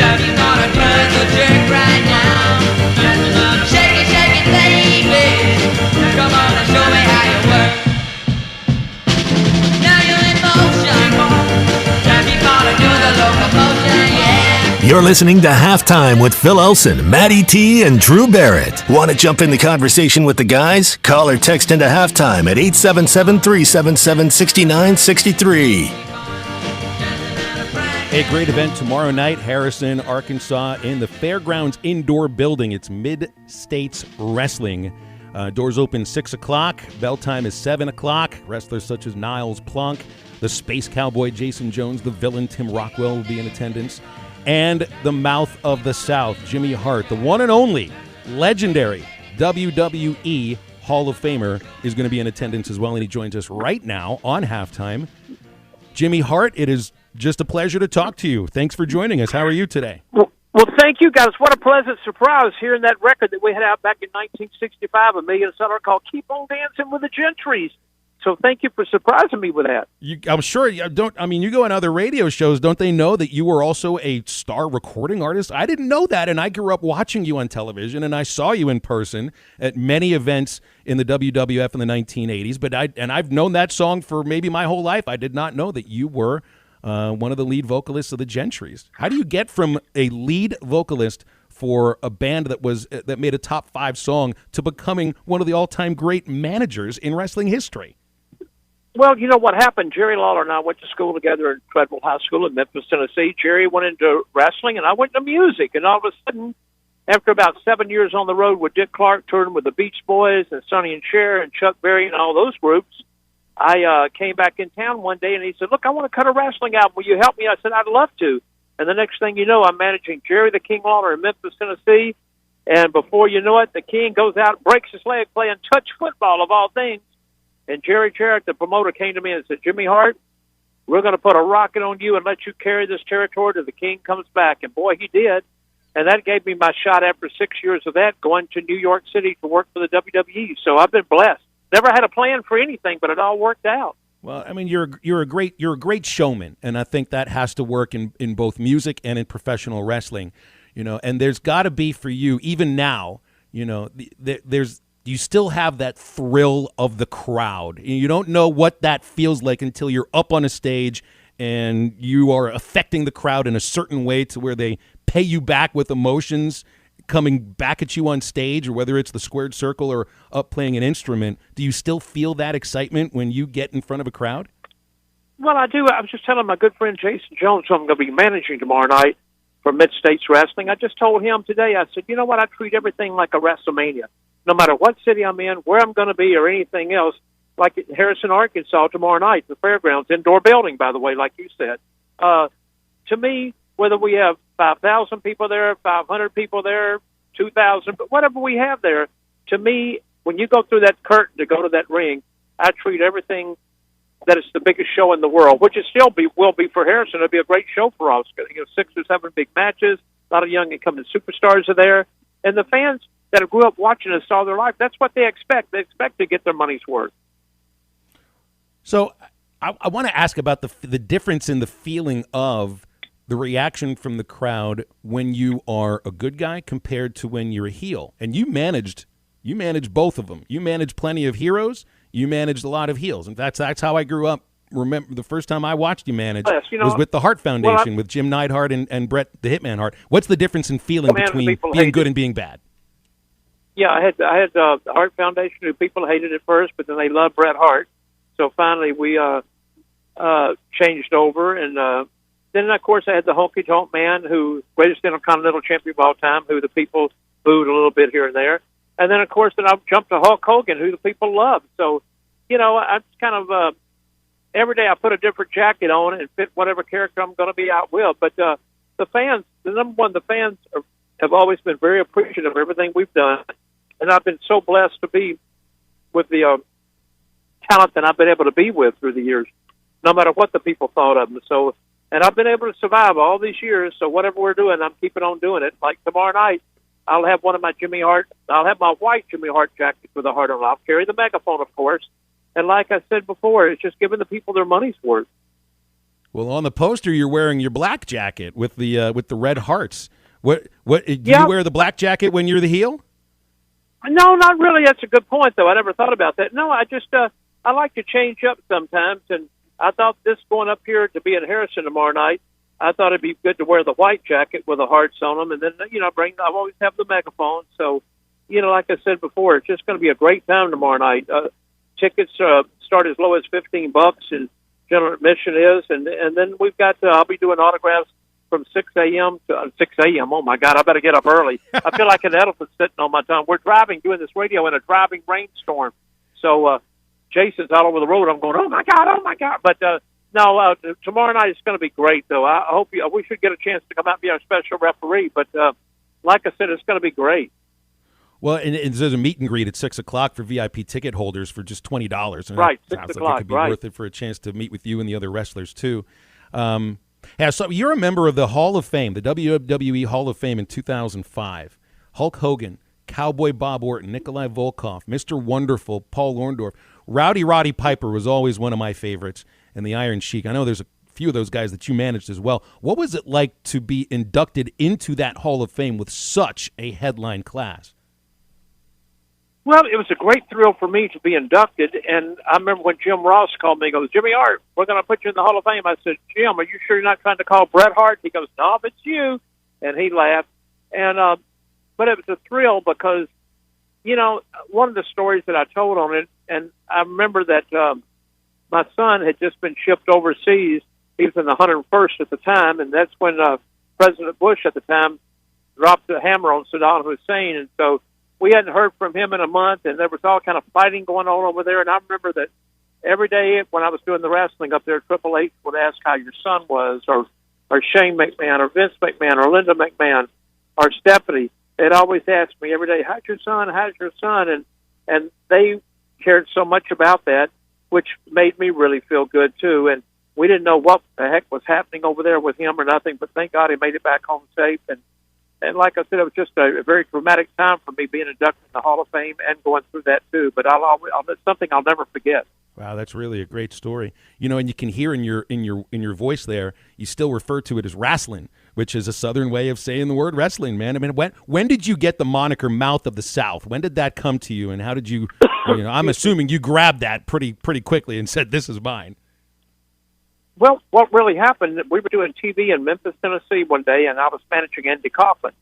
time you gonna turn the jerk right now. Shake it, baby. Come on and show me how you work. Now you're in motion. Time you gonna do the locomotion, yeah. You're listening to Halftime with Phil Elson, Matty T, and Drew Barrett. Want to jump in the conversation with the guys? Call or text into Halftime at 877-377-6963. A great event tomorrow night, Harrison, Arkansas, in the Fairgrounds Indoor Building. It's Mid-States Wrestling. Doors open 6 o'clock. Bell time is 7 o'clock. Wrestlers such as Niles Plunk, the Space Cowboy Jason Jones, the villain Tim Rockwell will be in attendance. And the Mouth of the South, Jimmy Hart, the one and only legendary WWE Hall of Famer, is going to be in attendance as well, and he joins us right now on Halftime. Jimmy Hart, it is just a pleasure to talk to you. Thanks for joining us. How are you today? Well, thank you, guys. What a pleasant surprise hearing that record that we had out back in 1965, a million-seller called Keep On Dancing with the Gentrys. So thank you for surprising me with that. I'm sure you go on other radio shows. Don't they know that you were also a star recording artist? I didn't know that, and I grew up watching you on television, and I saw you in person at many events in the WWF in the 1980s. But I've known that song for maybe my whole life. I did not know that you were one of the lead vocalists of the Gentrys. How do you get from a lead vocalist for a band that made a top 5 song to becoming one of the all-time great managers in wrestling history? Well, you know what happened? Jerry Lawler and I went to school together at Treadwell High School in Memphis, Tennessee. Jerry went into wrestling, and I went into music. And all of a sudden, after about 7 years on the road with Dick Clark, touring with the Beach Boys and Sonny and Cher and Chuck Berry and all those groups, I came back in town one day, and he said, "Look, I want to cut a wrestling album. Will you help me?" I said, "I'd love to." And the next thing you know, I'm managing Jerry the King Lawler in Memphis, Tennessee. And before you know it, the King goes out and breaks his leg playing touch football, of all things. And Jerry Jarrett, the promoter, came to me and said, "Jimmy Hart, we're going to put a rocket on you and let you carry this territory till the King comes back." And boy, he did. And that gave me my shot after 6 years of that, going to New York City to work for the WWE. So I've been blessed. Never had a plan for anything, but it all worked out. Well, I mean, you're a great showman, and I think that has to work in both music and in professional wrestling, And there's got to be for you, even now, you still have that thrill of the crowd. You don't know what that feels like until you're up on a stage and you are affecting the crowd in a certain way to where they pay you back with emotions coming back at you on stage, or whether it's the squared circle or up playing an instrument. Do you still feel that excitement when you get in front of a crowd? Well, I do. I was just telling my good friend Jason Jones, who I'm going to be managing tomorrow night for Mid-States Wrestling. I just told him today, I said, you know what, I treat everything like a WrestleMania. No matter what city I'm in, where I'm going to be, or anything else, like in Harrison, Arkansas tomorrow night, the fairgrounds, indoor building, by the way, like you said. To me, whether we have 5,000 people there, 500 people there, 2,000, but whatever we have there, to me, when you go through that curtain to go to that ring, I treat everything that it's the biggest show in the world, which it still will be for Harrison. It'll be a great show for us. 6 or 7 big matches, a lot of young incumbent superstars are there, and the fans that have grew up watching us all their life, that's what they expect. They expect to get their money's worth. So I want to ask about the difference in the feeling of the reaction from the crowd when you are a good guy compared to when you're a heel. And you managed both of them. You managed plenty of heroes. You managed a lot of heels. And that's how I grew up. Remember, the first time I watched you manage was with the Hart Foundation, with Jim Neidhart and Bret the Hitman Hart. What's the difference in feeling between being good and being bad? Yeah, I had the Hart Foundation who people hated at first, but then they loved Bret Hart. So finally we changed over, and then of course I had the Honky Tonk Man, who greatest Intercontinental Champion of all time, who the people booed a little bit here and there, and then of course I jumped to Hulk Hogan, who the people loved. So I just kind of every day I put a different jacket on and fit whatever character I'm going to be out with. But the fans, the fans have always been very appreciative of everything we've done, and I've been so blessed to be with the talent that I've been able to be with through the years, no matter what the people thought of them. So, and I've been able to survive all these years. So whatever we're doing, I'm keeping on doing it. Like tomorrow night, I'll have one of my I'll have my white Jimmy Hart jacket with a heart on it. I'll carry the megaphone, of course. And like I said before, it's just giving the people their money's worth. Well, on the poster, you're wearing your black jacket with the red hearts. What do you wear the black jacket when you're the heel? No, not really. That's a good point, though. I never thought about that. No, I just I like to change up sometimes, and I thought this going up here to be in Harrison tomorrow night, I thought it'd be good to wear the white jacket with the hearts on them, and then I always have the megaphone. So, like I said before, it's just going to be a great time tomorrow night. Tickets start as low as $15, and general admission is, and then we've got I'll be doing autographs from 6 a.m. to 6 a.m. Oh, my God, I better get up early. I feel like an elephant sitting on my tongue. We're doing this radio in a driving rainstorm. So Jason's all over the road. I'm going, oh, my God. But, no, tomorrow night it's going to be great, though. I hope we should get a chance to come out and be our special referee. But like I said, it's going to be great. Well, and there's a meet and greet at 6 o'clock for VIP ticket holders for just $20. And right, 6 sounds o'clock, like it could be worth it for a chance to meet with you and the other wrestlers, too. Yeah, so you're a member of the Hall of Fame, the WWE Hall of Fame in 2005. Hulk Hogan, Cowboy Bob Orton, Nikolai Volkov, Mr. Wonderful, Paul Orndorff. Rowdy Roddy Piper was always one of my favorites, and the Iron Sheik. I know there's a few of those guys that you managed as well. What was it like to be inducted into that Hall of Fame with such a headline class? Well, it was a great thrill for me to be inducted, and I remember when Jim Ross called me, he goes, Jimmy Hart, we're going to put you in the Hall of Fame. I said, Jim, are you sure you're not trying to call Bret Hart? He goes, no, it's you. And he laughed. And but it was a thrill because, one of the stories that I told on it, and I remember that my son had just been shipped overseas. He was in the 101st at the time, and that's when President Bush at the time dropped the hammer on Saddam Hussein, and so we hadn't heard from him in a month, and there was all kind of fighting going on over there. And I remember that every day when I was doing the wrestling up there, Triple H would ask how your son was, or Shane McMahon, or Vince McMahon, or Linda McMahon, or Stephanie. They'd always ask me every day, how's your son? How's your son? And they cared so much about that, which made me really feel good, too. And we didn't know what the heck was happening over there with him or nothing, but thank God he made it back home safe. And like I said, it was just a very dramatic time for me being inducted in the Hall of Fame and going through that too. But it's something I'll never forget. Wow, that's really a great story. You know, and you can hear in your voice there, you still refer to it as wrestling, which is a Southern way of saying the word wrestling, man. I mean, when did you get the moniker Mouth of the South? When did that come to you, and how did you? You know, I'm assuming you grabbed that pretty quickly and said, "This is mine." Well, what really happened, we were doing TV in Memphis, Tennessee one day, and I was managing Andy Kaufman.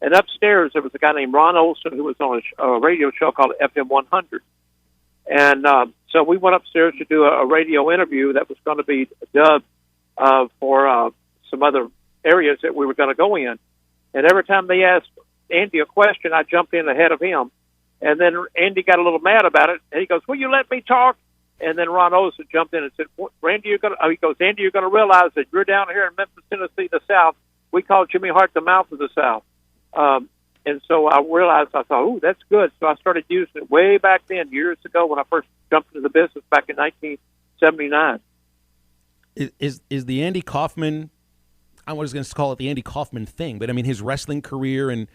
And upstairs, there was a guy named Ron Olson who was on a radio show called FM 100. And so we went upstairs to do a radio interview that was going to be dubbed for some other areas that we were going to go in. And every time they asked Andy a question, I jumped in ahead of him. And then Andy got a little mad about it, and he goes, "Will you let me talk?" And then Ron Olson jumped in and said, "Randy, he goes, Andy, you're going to realize that you're down here in Memphis, Tennessee, the South. We call Jimmy Hart the Mouth of the South." And so I realized, I thought, "Ooh, that's good." So I started using it way back then, years ago, when I first jumped into the business back in 1979. Is the Andy Kaufman, I was going to call it the Andy Kaufman thing, but I mean his wrestling career and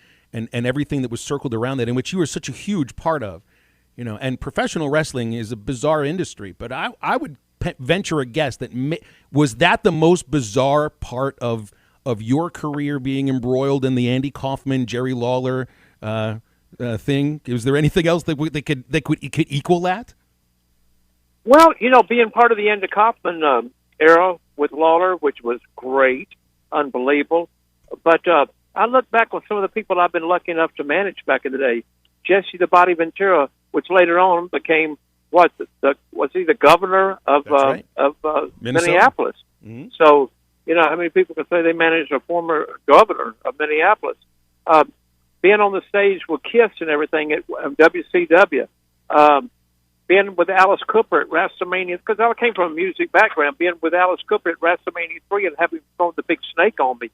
everything that was circled around that, in which you were such a huge part of, you know, and professional wrestling is a bizarre industry, but I would venture a guess that was that the most bizarre part of your career, being embroiled in the Andy Kaufman, Jerry Lawler thing? Was there anything else that could equal that? Well, you know, being part of the Andy Kaufman era with Lawler, which was great, unbelievable. But I look back on some of the people I've been lucky enough to manage back in the day. Jesse the Body Ventura, which later on became was he the governor of Minneapolis? Mm-hmm. So, you know, how many people can say they managed a former governor of Minneapolis? Being on the stage with Kiss and everything at WCW, being with Alice Cooper at WrestleMania, because I came from a music background, being with Alice Cooper at WrestleMania 3 and having thrown the big snake on me.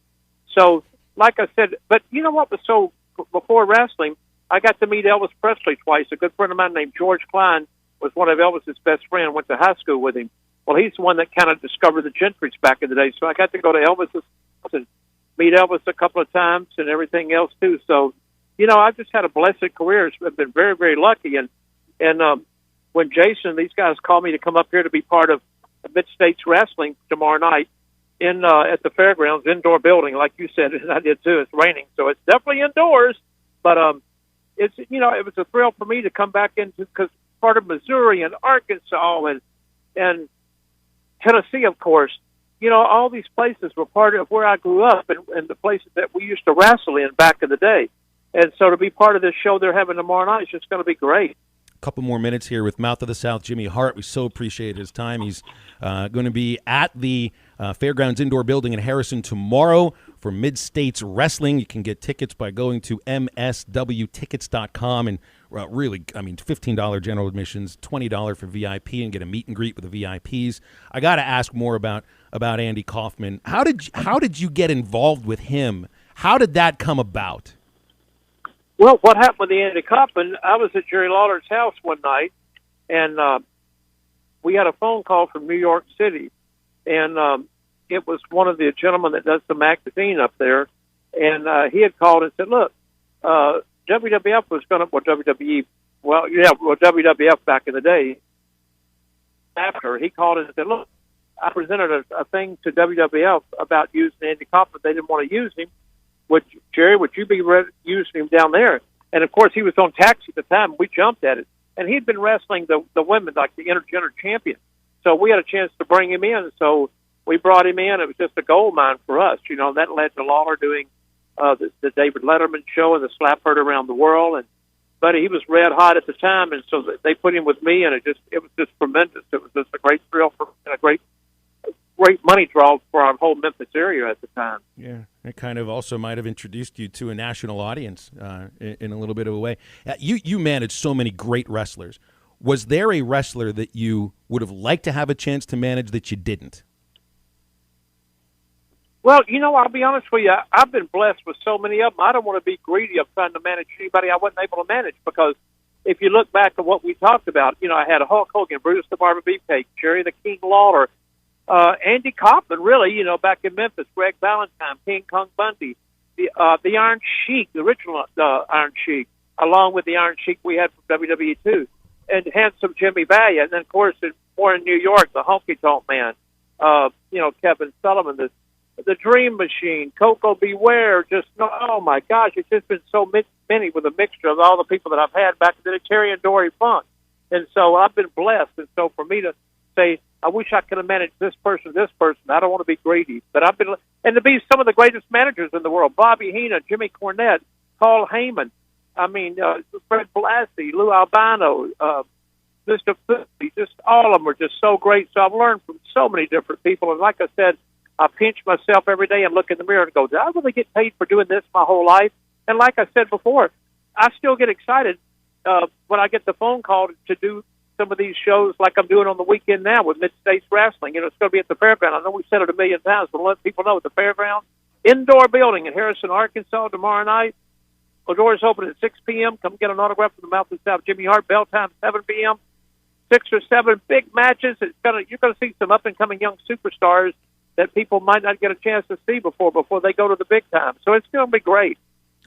So, like I said, but you know what was so, before wrestling, I got to meet Elvis Presley twice. A good friend of mine named George Klein was one of Elvis's best friends, went to high school with him. Well, he's the one that kind of discovered the Gentrys back in the day. So I got to go to Elvis's house and meet Elvis a couple of times and everything else, too. So, you know, I've just had a blessed career. I've been very, very lucky. And when Jason and these guys called me to come up here to be part of Mid-States Wrestling tomorrow night in at the fairgrounds, indoor building, like you said, and I did too. It's raining, so it's definitely indoors. But it's, you know, it was a thrill for me to come back into, because part of Missouri and Arkansas and Tennessee, of course, you know, all these places were part of where I grew up and the places that we used to wrestle in back in the day. And so to be part of this show they're having tomorrow night is just going to be great. A couple more minutes here with Mouth of the South, Jimmy Hart. We so appreciate his time. He's going to be at the Fairgrounds Indoor Building in Harrison tomorrow for Mid-States Wrestling. You can get tickets by going to mswtickets.com. And really, I mean, $15 general admissions, $20 for VIP, and get a meet and greet with the VIPs. I got to ask more about Andy Kaufman. How did you get involved with him? How did that come about? Well, what happened with the Andy Kaufman, I was at Jerry Lawler's house one night, and we had a phone call from New York City, and it was one of the gentlemen that does the magazine up there, and he had called and said, look, WWF was going to, WWF back in the day, after, he called and said, look, I presented a thing to WWF about using Andy Kaufman. They didn't want to use him. Would you be using him down there? And, of course, he was on Taxi at the time. We jumped at it. And he'd been wrestling the women, like the intergender champion. So we had a chance to bring him in. So we brought him in. It was just a gold mine for us. You know, that led to Lawler doing the David Letterman show and the Slap Heard Around the World. And buddy, he was red hot at the time. And so they put him with me, and it was just tremendous. It was just a great thrill and a great money draw for our whole Memphis area at the time. Yeah, it kind of also might have introduced you to a national audience in a little bit of a way. You managed so many great wrestlers. Was there a wrestler that you would have liked to have a chance to manage that you didn't? Well, you know, I'll be honest with you. I've been blessed with so many of them. I don't want to be greedy of trying to manage anybody I wasn't able to manage, because if you look back at what we talked about, you know, I had Hulk Hogan, Brutus the Barber Beefcake, Jerry the King Lawler, Andy Kaufman, really, you know, back in Memphis, Greg Valentine, King Kong Bundy, the Iron Sheik, the original Iron Sheik, along with the Iron Sheik we had from WWE too, and handsome Jimmy Valiant. And then, of course, more in New York, the Honky Tonk Man, Kevin Sullivan, the Dream Machine, Coco Beware, oh my gosh, it's just been so many with a mixture of all the people that I've had back in the day, Terry and Dory Funk. And so I've been blessed. And so for me to say, I wish I could have managed this person, I don't want to be greedy. But and to be some of the greatest managers in the world, Bobby Heenan, Jimmy Cornette, Paul Heyman, Fred Blassie, Lou Albano, Mr. Footy, just all of them are just so great. So I've learned from so many different people. And like I said, I pinch myself every day and look in the mirror and go, did I really get paid for doing this my whole life? And like I said before, I still get excited when I get the phone call to do some of these shows like I'm doing on the weekend now with Mid-States Wrestling. It's going to be at the Fairground. I know we've said it a million times, but I'll let people know at the Fairground. Indoor building in Harrison, Arkansas tomorrow night. The doors open at 6 p.m. Come get an autograph from the Mouth of South Jimmy Hart. Bell time 7 p.m. 6 or 7 big matches. You're going to see some up-and-coming young superstars that people might not get a chance to see before they go to the big time. So it's going to be great.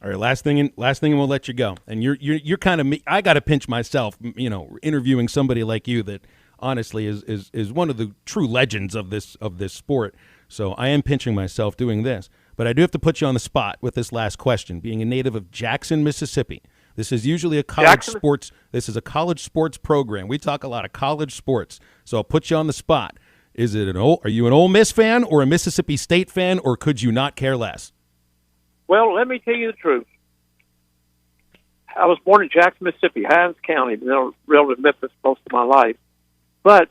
All right, last thing, and we'll let you go. And you're kind of me. I got to pinch myself, interviewing somebody like you that honestly is one of the true legends of this sport. So I am pinching myself doing this. But I do have to put you on the spot with this last question. Being a native of Jackson, Mississippi, this is usually a college sports. This is a college sports program. We talk a lot of college sports. So I'll put you on the spot. Are you an Ole Miss fan or a Mississippi State fan, or could you not care less? Well, let me tell you the truth. I was born in Jackson, Mississippi, Hines County, real in Memphis most of my life. But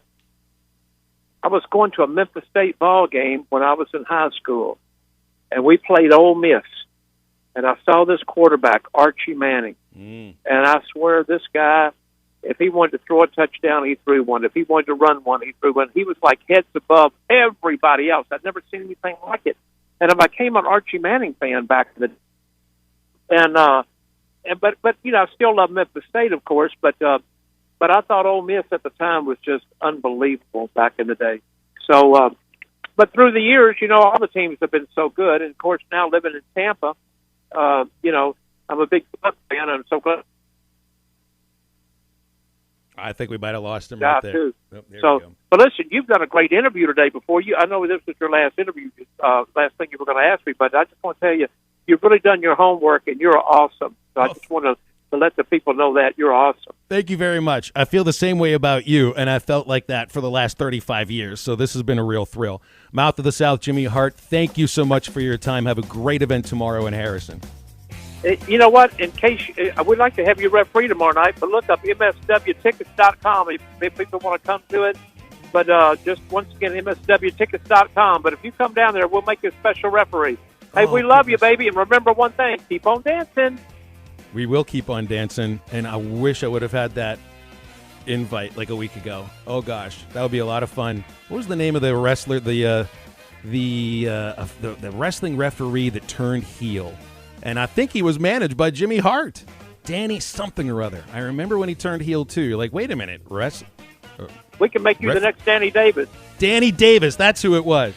I was going to a Memphis State ball game when I was in high school, and we played Ole Miss. And I saw this quarterback, Archie Manning. And I swear this guy, if he wanted to throw a touchdown, he threw one. If he wanted to run one, he threw one. He was like heads above everybody else. I'd never seen anything like it. And I became an Archie Manning fan back in the day. But I still love Memphis State, of course. But I thought Ole Miss at the time was just unbelievable back in the day. So, but through the years, all the teams have been so good. And of course, now living in Tampa, I'm a big Buck fan. I'm so glad. I think we might have lost him right there. Too. Oh, there so, we go. but listen, you've done a great interview today. I know this was your last interview, last thing you were going to ask me, but I just want to tell you, you've really done your homework, and you're awesome. So I just want to let the people know that you're awesome. Thank you very much. I feel the same way about you, and I felt like that for the last 35 years, so this has been a real thrill. Mouth of the South, Jimmy Hart, thank you so much for your time. Have a great event tomorrow in Harrison. You know what? In case I would like to have you referee tomorrow night, but look up MSWtickets.com if people want to come to it. But just once again, MSWtickets.com. But if you come down there, we'll make you a special referee. Hey, we love you, baby, and remember one thing: keep on dancing. We will keep on dancing, and I wish I would have had that invite like a week ago. Oh gosh, that would be a lot of fun. What was the name of the wrestler? The wrestling referee that turned heel. And I think he was managed by Jimmy Hart. Danny something or other. I remember when he turned heel, too. You're like, wait a minute. We can make you the next Danny Davis. Danny Davis. That's who it was.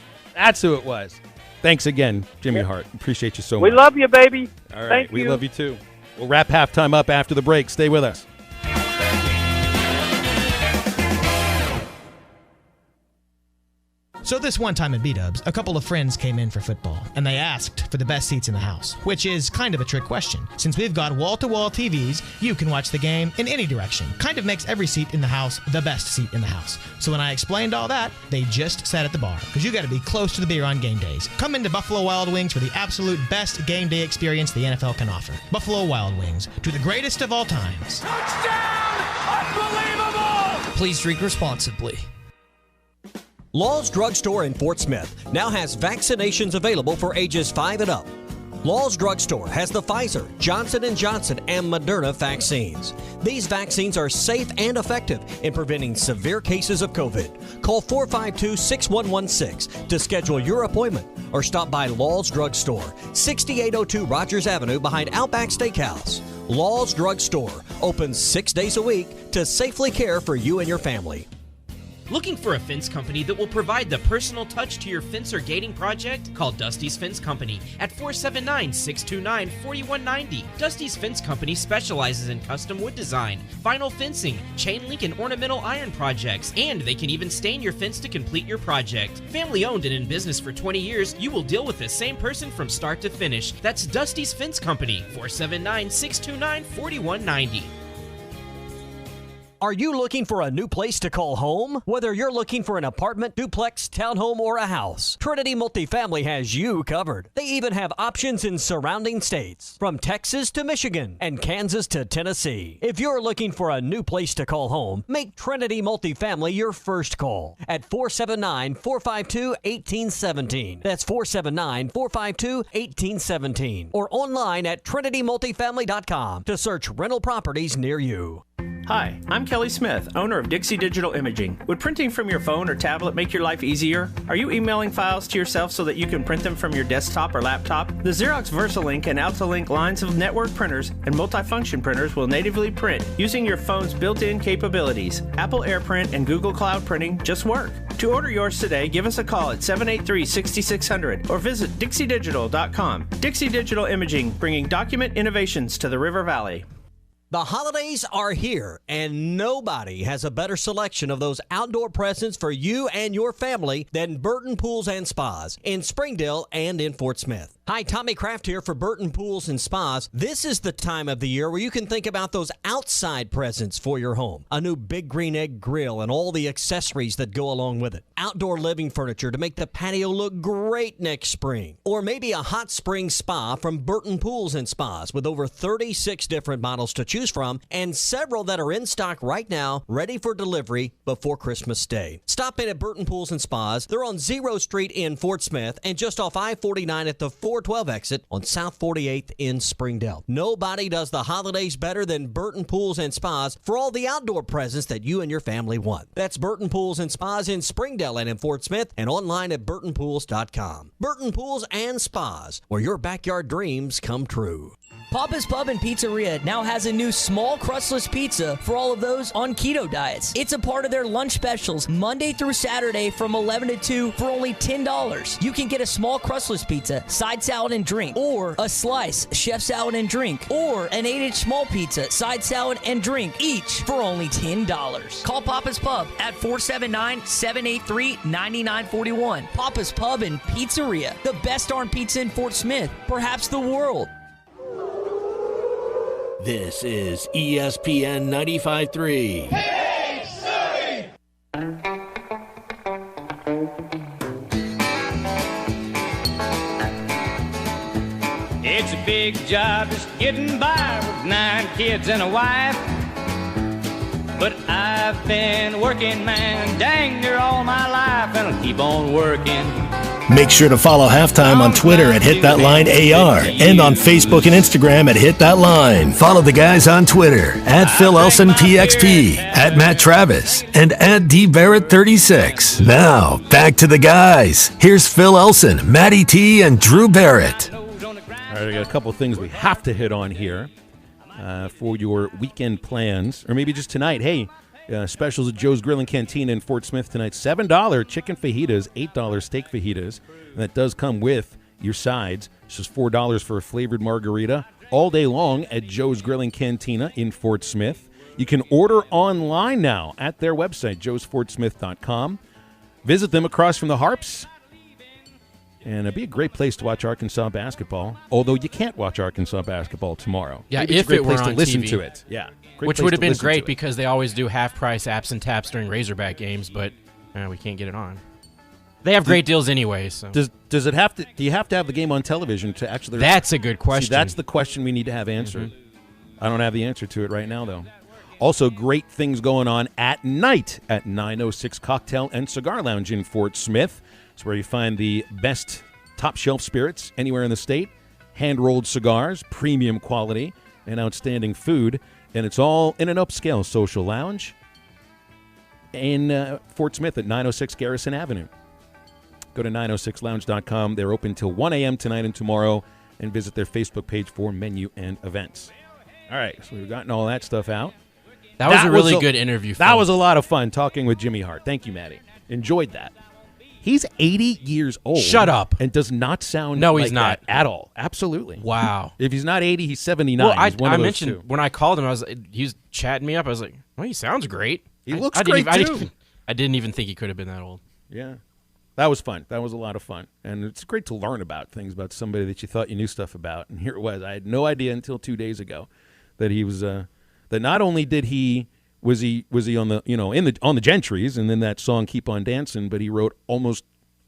Thanks again, Jimmy Hart. Appreciate you so much. We love you, baby. All right. Thank we you. love you, too. We'll wrap halftime up after the break. Stay with us. So this one time at B-Dubs, a couple of friends came in for football, and they asked for the best seats in the house, which is kind of a trick question. Since we've got wall-to-wall TVs, you can watch the game in any direction. Kind of makes every seat in the house the best seat in the house. So when I explained all that, they just sat at the bar, because you got to be close to the beer on game days. Come into Buffalo Wild Wings for the absolute best game day experience the NFL can offer. Buffalo Wild Wings, to the greatest of all times. Touchdown! Unbelievable! Please drink responsibly. Law's Drugstore in Fort Smith now has vaccinations available for ages 5 and up. Law's Drugstore has the Pfizer, Johnson & Johnson, and Moderna vaccines. These vaccines are safe and effective in preventing severe cases of COVID. Call 452-6116 to schedule your appointment or stop by Law's Drugstore, 6802 Rogers Avenue behind Outback Steakhouse. Law's Drugstore opens 6 days a week to safely care for you and your family. Looking for a fence company that will provide the personal touch to your fence or gating project? Call Dusty's Fence Company at 479-629-4190. Dusty's Fence Company specializes in custom wood design, vinyl fencing, chain link and ornamental iron projects, and they can even stain your fence to complete your project. Family owned and in business for 20 years, you will deal with the same person from start to finish. That's Dusty's Fence Company, 479-629-4190. Are you looking for a new place to call home? Whether you're looking for an apartment, duplex, townhome, or a house, Trinity Multifamily has you covered. They even have options in surrounding states, from Texas to Michigan and Kansas to Tennessee. If you're looking for a new place to call home, make Trinity Multifamily your first call at 479-452-1817. That's 479-452-1817. Or online at trinitymultifamily.com to search rental properties near you. Hi, I'm Kelly Smith, owner of Dixie Digital Imaging. Would printing from your phone or tablet make your life easier? Are you emailing files to yourself so that you can print them from your desktop or laptop? The Xerox VersaLink and AltaLink lines of network printers and multifunction printers will natively print using your phone's built-in capabilities. Apple AirPrint and Google Cloud Printing just work. To order yours today, give us a call at 783-6600 or visit dixiedigital.com. Dixie Digital Imaging, bringing document innovations to the River Valley. The holidays are here, and nobody has a better selection of those outdoor presents for you and your family than Burton Pools and Spas in Springdale and in Fort Smith. Hi, Tommy Kraft here for Burton Pools and Spas. This is the time of the year where you can think about those outside presents for your home. A new Big Green Egg grill and all the accessories that go along with it. Outdoor living furniture to make the patio look great next spring. Or maybe a hot spring spa from Burton Pools and Spas with over 36 different models to choose from and several that are in stock right now, ready for delivery before Christmas Day. Stop in at Burton Pools and Spas. They're on Zero Street in Fort Smith and just off I-49 at the 412 exit on South 48th in Springdale. Nobody does the holidays better than Burton Pools and Spas for all the outdoor presents that you and your family want. That's Burton Pools and Spas in Springdale and in Fort Smith and online at burtonpools.com. Burton Pools and Spas, where your backyard dreams come true. Papa's Pub and Pizzeria now has a new small crustless pizza for all of those on keto diets. It's a part of their lunch specials Monday through Saturday from 11 to 2 for only $10. You can get a small crustless pizza, side salad and drink, or a slice, chef salad and drink, or an 8-inch small pizza, side salad and drink, each for only $10. Call Papa's Pub at 479-783-9941. Papa's Pub and Pizzeria, the best darn pizza in Fort Smith, perhaps the world. This is ESPN 95.3. It's a big job just getting by with 9 kids and a wife. But I've been working, man, dang near all my life, and I'll keep on working. Make sure to follow Halftime on Twitter at HitThatLineAR and on Facebook and Instagram at HitThatLine. Follow the guys on Twitter at PhilElsonPXP, at Matt Travis, and at DBarrett36. Now, back to the guys. Here's Phil Elson, Matty T, and Drew Barrett. All right, I got a couple of things we have to hit on here for your weekend plans, or maybe just tonight. Hey, specials at Joe's Grill and Cantina in Fort Smith tonight. $7 chicken fajitas, $8 steak fajitas. And that does come with your sides. It's just $4 for a flavored margarita all day long at Joe's Grill and Cantina in Fort Smith. You can order online now at their website, joesfortsmith.com. Visit them across from the Harps. And it'd be a great place to watch Arkansas basketball, although you can't watch Arkansas basketball tomorrow. Yeah, Maybe if it were to on listen TV. to it. Yeah. Which would have been great because they always do half-price apps and taps during Razorback games, but we can't get it on. They have great deals anyway. So does it have to? Do you have to have the game on television to actually? That's a good question. See, that's the question we need to have answered. I don't have the answer to it right now, though. Also, great things going on at night at 906 Cocktail and Cigar Lounge in Fort Smith. It's where you find the best top-shelf spirits anywhere in the state, hand-rolled cigars, premium quality, and outstanding food. And it's all in an upscale social lounge in Fort Smith at 906 Garrison Avenue. Go to 906lounge.com. They're open till 1 a.m. tonight and tomorrow, and visit their Facebook page for menu and events. All right, so we've gotten all that stuff out. That was a really good interview. That was a lot of fun talking with Jimmy Hart. Thank you, Maddie. Enjoyed that. He's 80 years old. Shut up. And does not sound No, like he's not. that at all. Absolutely. Wow. If he's not 80, he's 79. Well, He's one I of those mentioned two. when I called him, he was chatting me up. I was like, well, he sounds great. He looks I didn't great, even- too. I didn't even think he could have been that old. Yeah. That was fun. That was a lot of fun. And it's great to learn about things about somebody that you thought you knew stuff about. And here it was. I had no idea until 2 days ago that he was that not only did he was he on the on the Gentrys and then that song Keep on Dancing, but he wrote almost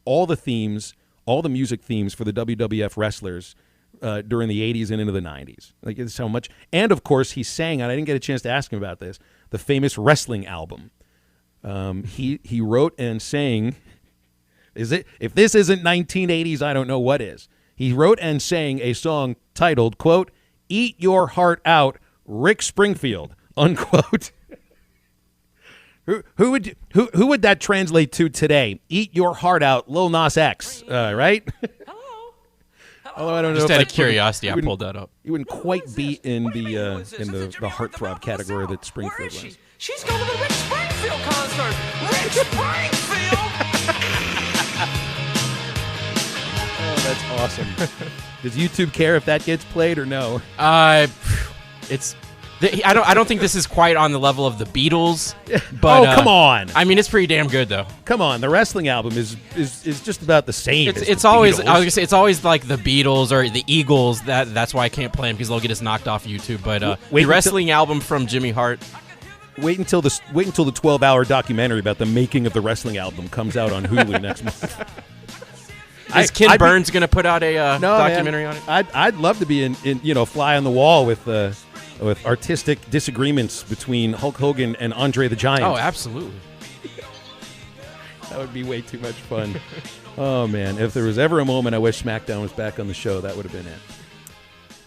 all the themes, all the music themes for the WWF wrestlers during the 80s and into the 90s. Like, it's how much. And of course he sang, and I didn't get a chance to ask him about this, the famous wrestling album. He wrote and sang. If this isn't 1980s, I don't know what is. He wrote and sang a song titled, quote, "Eat Your Heart Out, Rick Springfield," unquote. Who would that translate to today? Eat your heart out, Lil Nas X, right? Although I don't know. Just if out I of curiosity, I wouldn't- pulled that up. He wouldn't quite be in the heartthrob category that Springfield was. She's going to the Rick Springfield concert. Rick Springfield. Oh, that's awesome. Does YouTube care if that gets played or no? It's. I don't think this is quite on the level of the Beatles. But, oh, come on! I mean, it's pretty damn good though. Come on, the wrestling album is just about the same. It's always I was gonna say it's always like the Beatles or the Eagles. That's why I can't play them because they'll get us knocked off YouTube. But the wrestling album from Jimmy Hart. Wait until the 12-hour documentary about the making of the wrestling album comes out on Hulu next month. Is Ken Burns going to put out a documentary on it? I'd love to be in fly on the wall with artistic disagreements between Hulk Hogan and Andre the Giant. Oh, absolutely. That would be way too much fun. Oh man, if there was ever a moment I wish SmackDown was back on the show, that would have been it.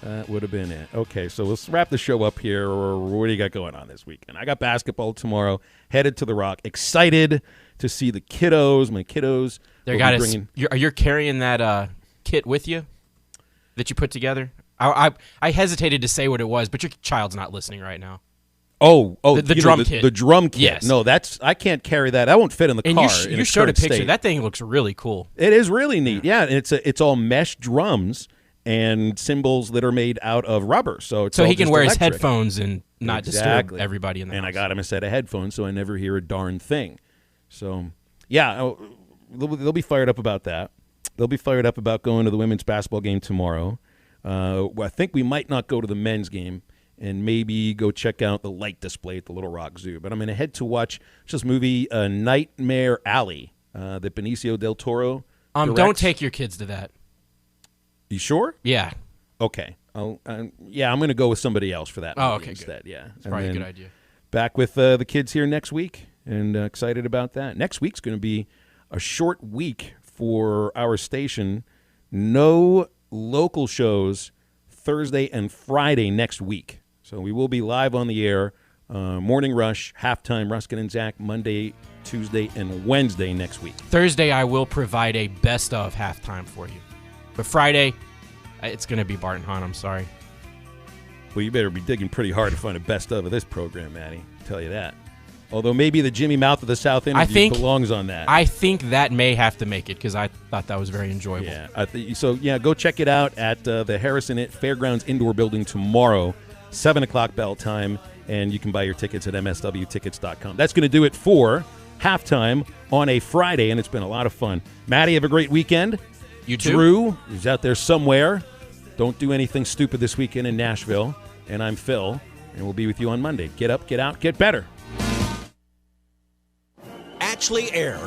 That would have been it. Okay, so let's wrap the show up here. Or what do you got going on this weekend? I got basketball tomorrow. Headed to the Rock. Excited to see the kiddos. My kiddos. You're carrying that kit with you that you put together. I hesitated to say what it was, but your child's not listening right now. Oh, the drum kit. The drum kit. Yes. No, I can't carry that. That won't fit in the car. You showed a picture. That thing looks really cool. It is really neat. Yeah, and it's all mesh drums and cymbals that are made out of rubber. So he can wear electric. his headphones and not disturb everybody in the house. And I got him a set of headphones, so I never hear a darn thing. So yeah, they'll be fired up about that. They'll be fired up about going to the women's basketball game tomorrow. I think we might not go to the men's game and maybe go check out the light display at the Little Rock Zoo. But I'm going to head to watch this movie, Nightmare Alley, that Benicio del Toro directs. Don't take your kids to that. You sure? Yeah. Okay. I'm going to go with somebody else for that. Oh, movie okay, instead. good. Yeah, That's probably a good idea. Back with the kids here next week, and excited about that. Next week's going to be a short week for our station. No local shows Thursday and Friday next week. So we will be live on the air, Morning Rush, Halftime, Ruskin and Zach, Monday, Tuesday, and Wednesday next week. Thursday, I will provide a best of halftime for you. But Friday, it's going to be Bart and Hahn. I'm sorry. Well, you better be digging pretty hard to find a best of this program, Matty. I'll tell you that. Although maybe the Jimmy Mouth of the South interview belongs on that. I think that may have to make it because I thought that was very enjoyable. Yeah, go check it out at the Harrison Fairgrounds Indoor Building tomorrow, 7 o'clock bell time, and you can buy your tickets at mswtickets.com. That's going to do it for halftime on a Friday, and it's been a lot of fun. Matty, have a great weekend. You too. Drew is out there somewhere. Don't do anything stupid this weekend in Nashville. And I'm Phil, and we'll be with you on Monday. Get up, get out, get better. Ashley Air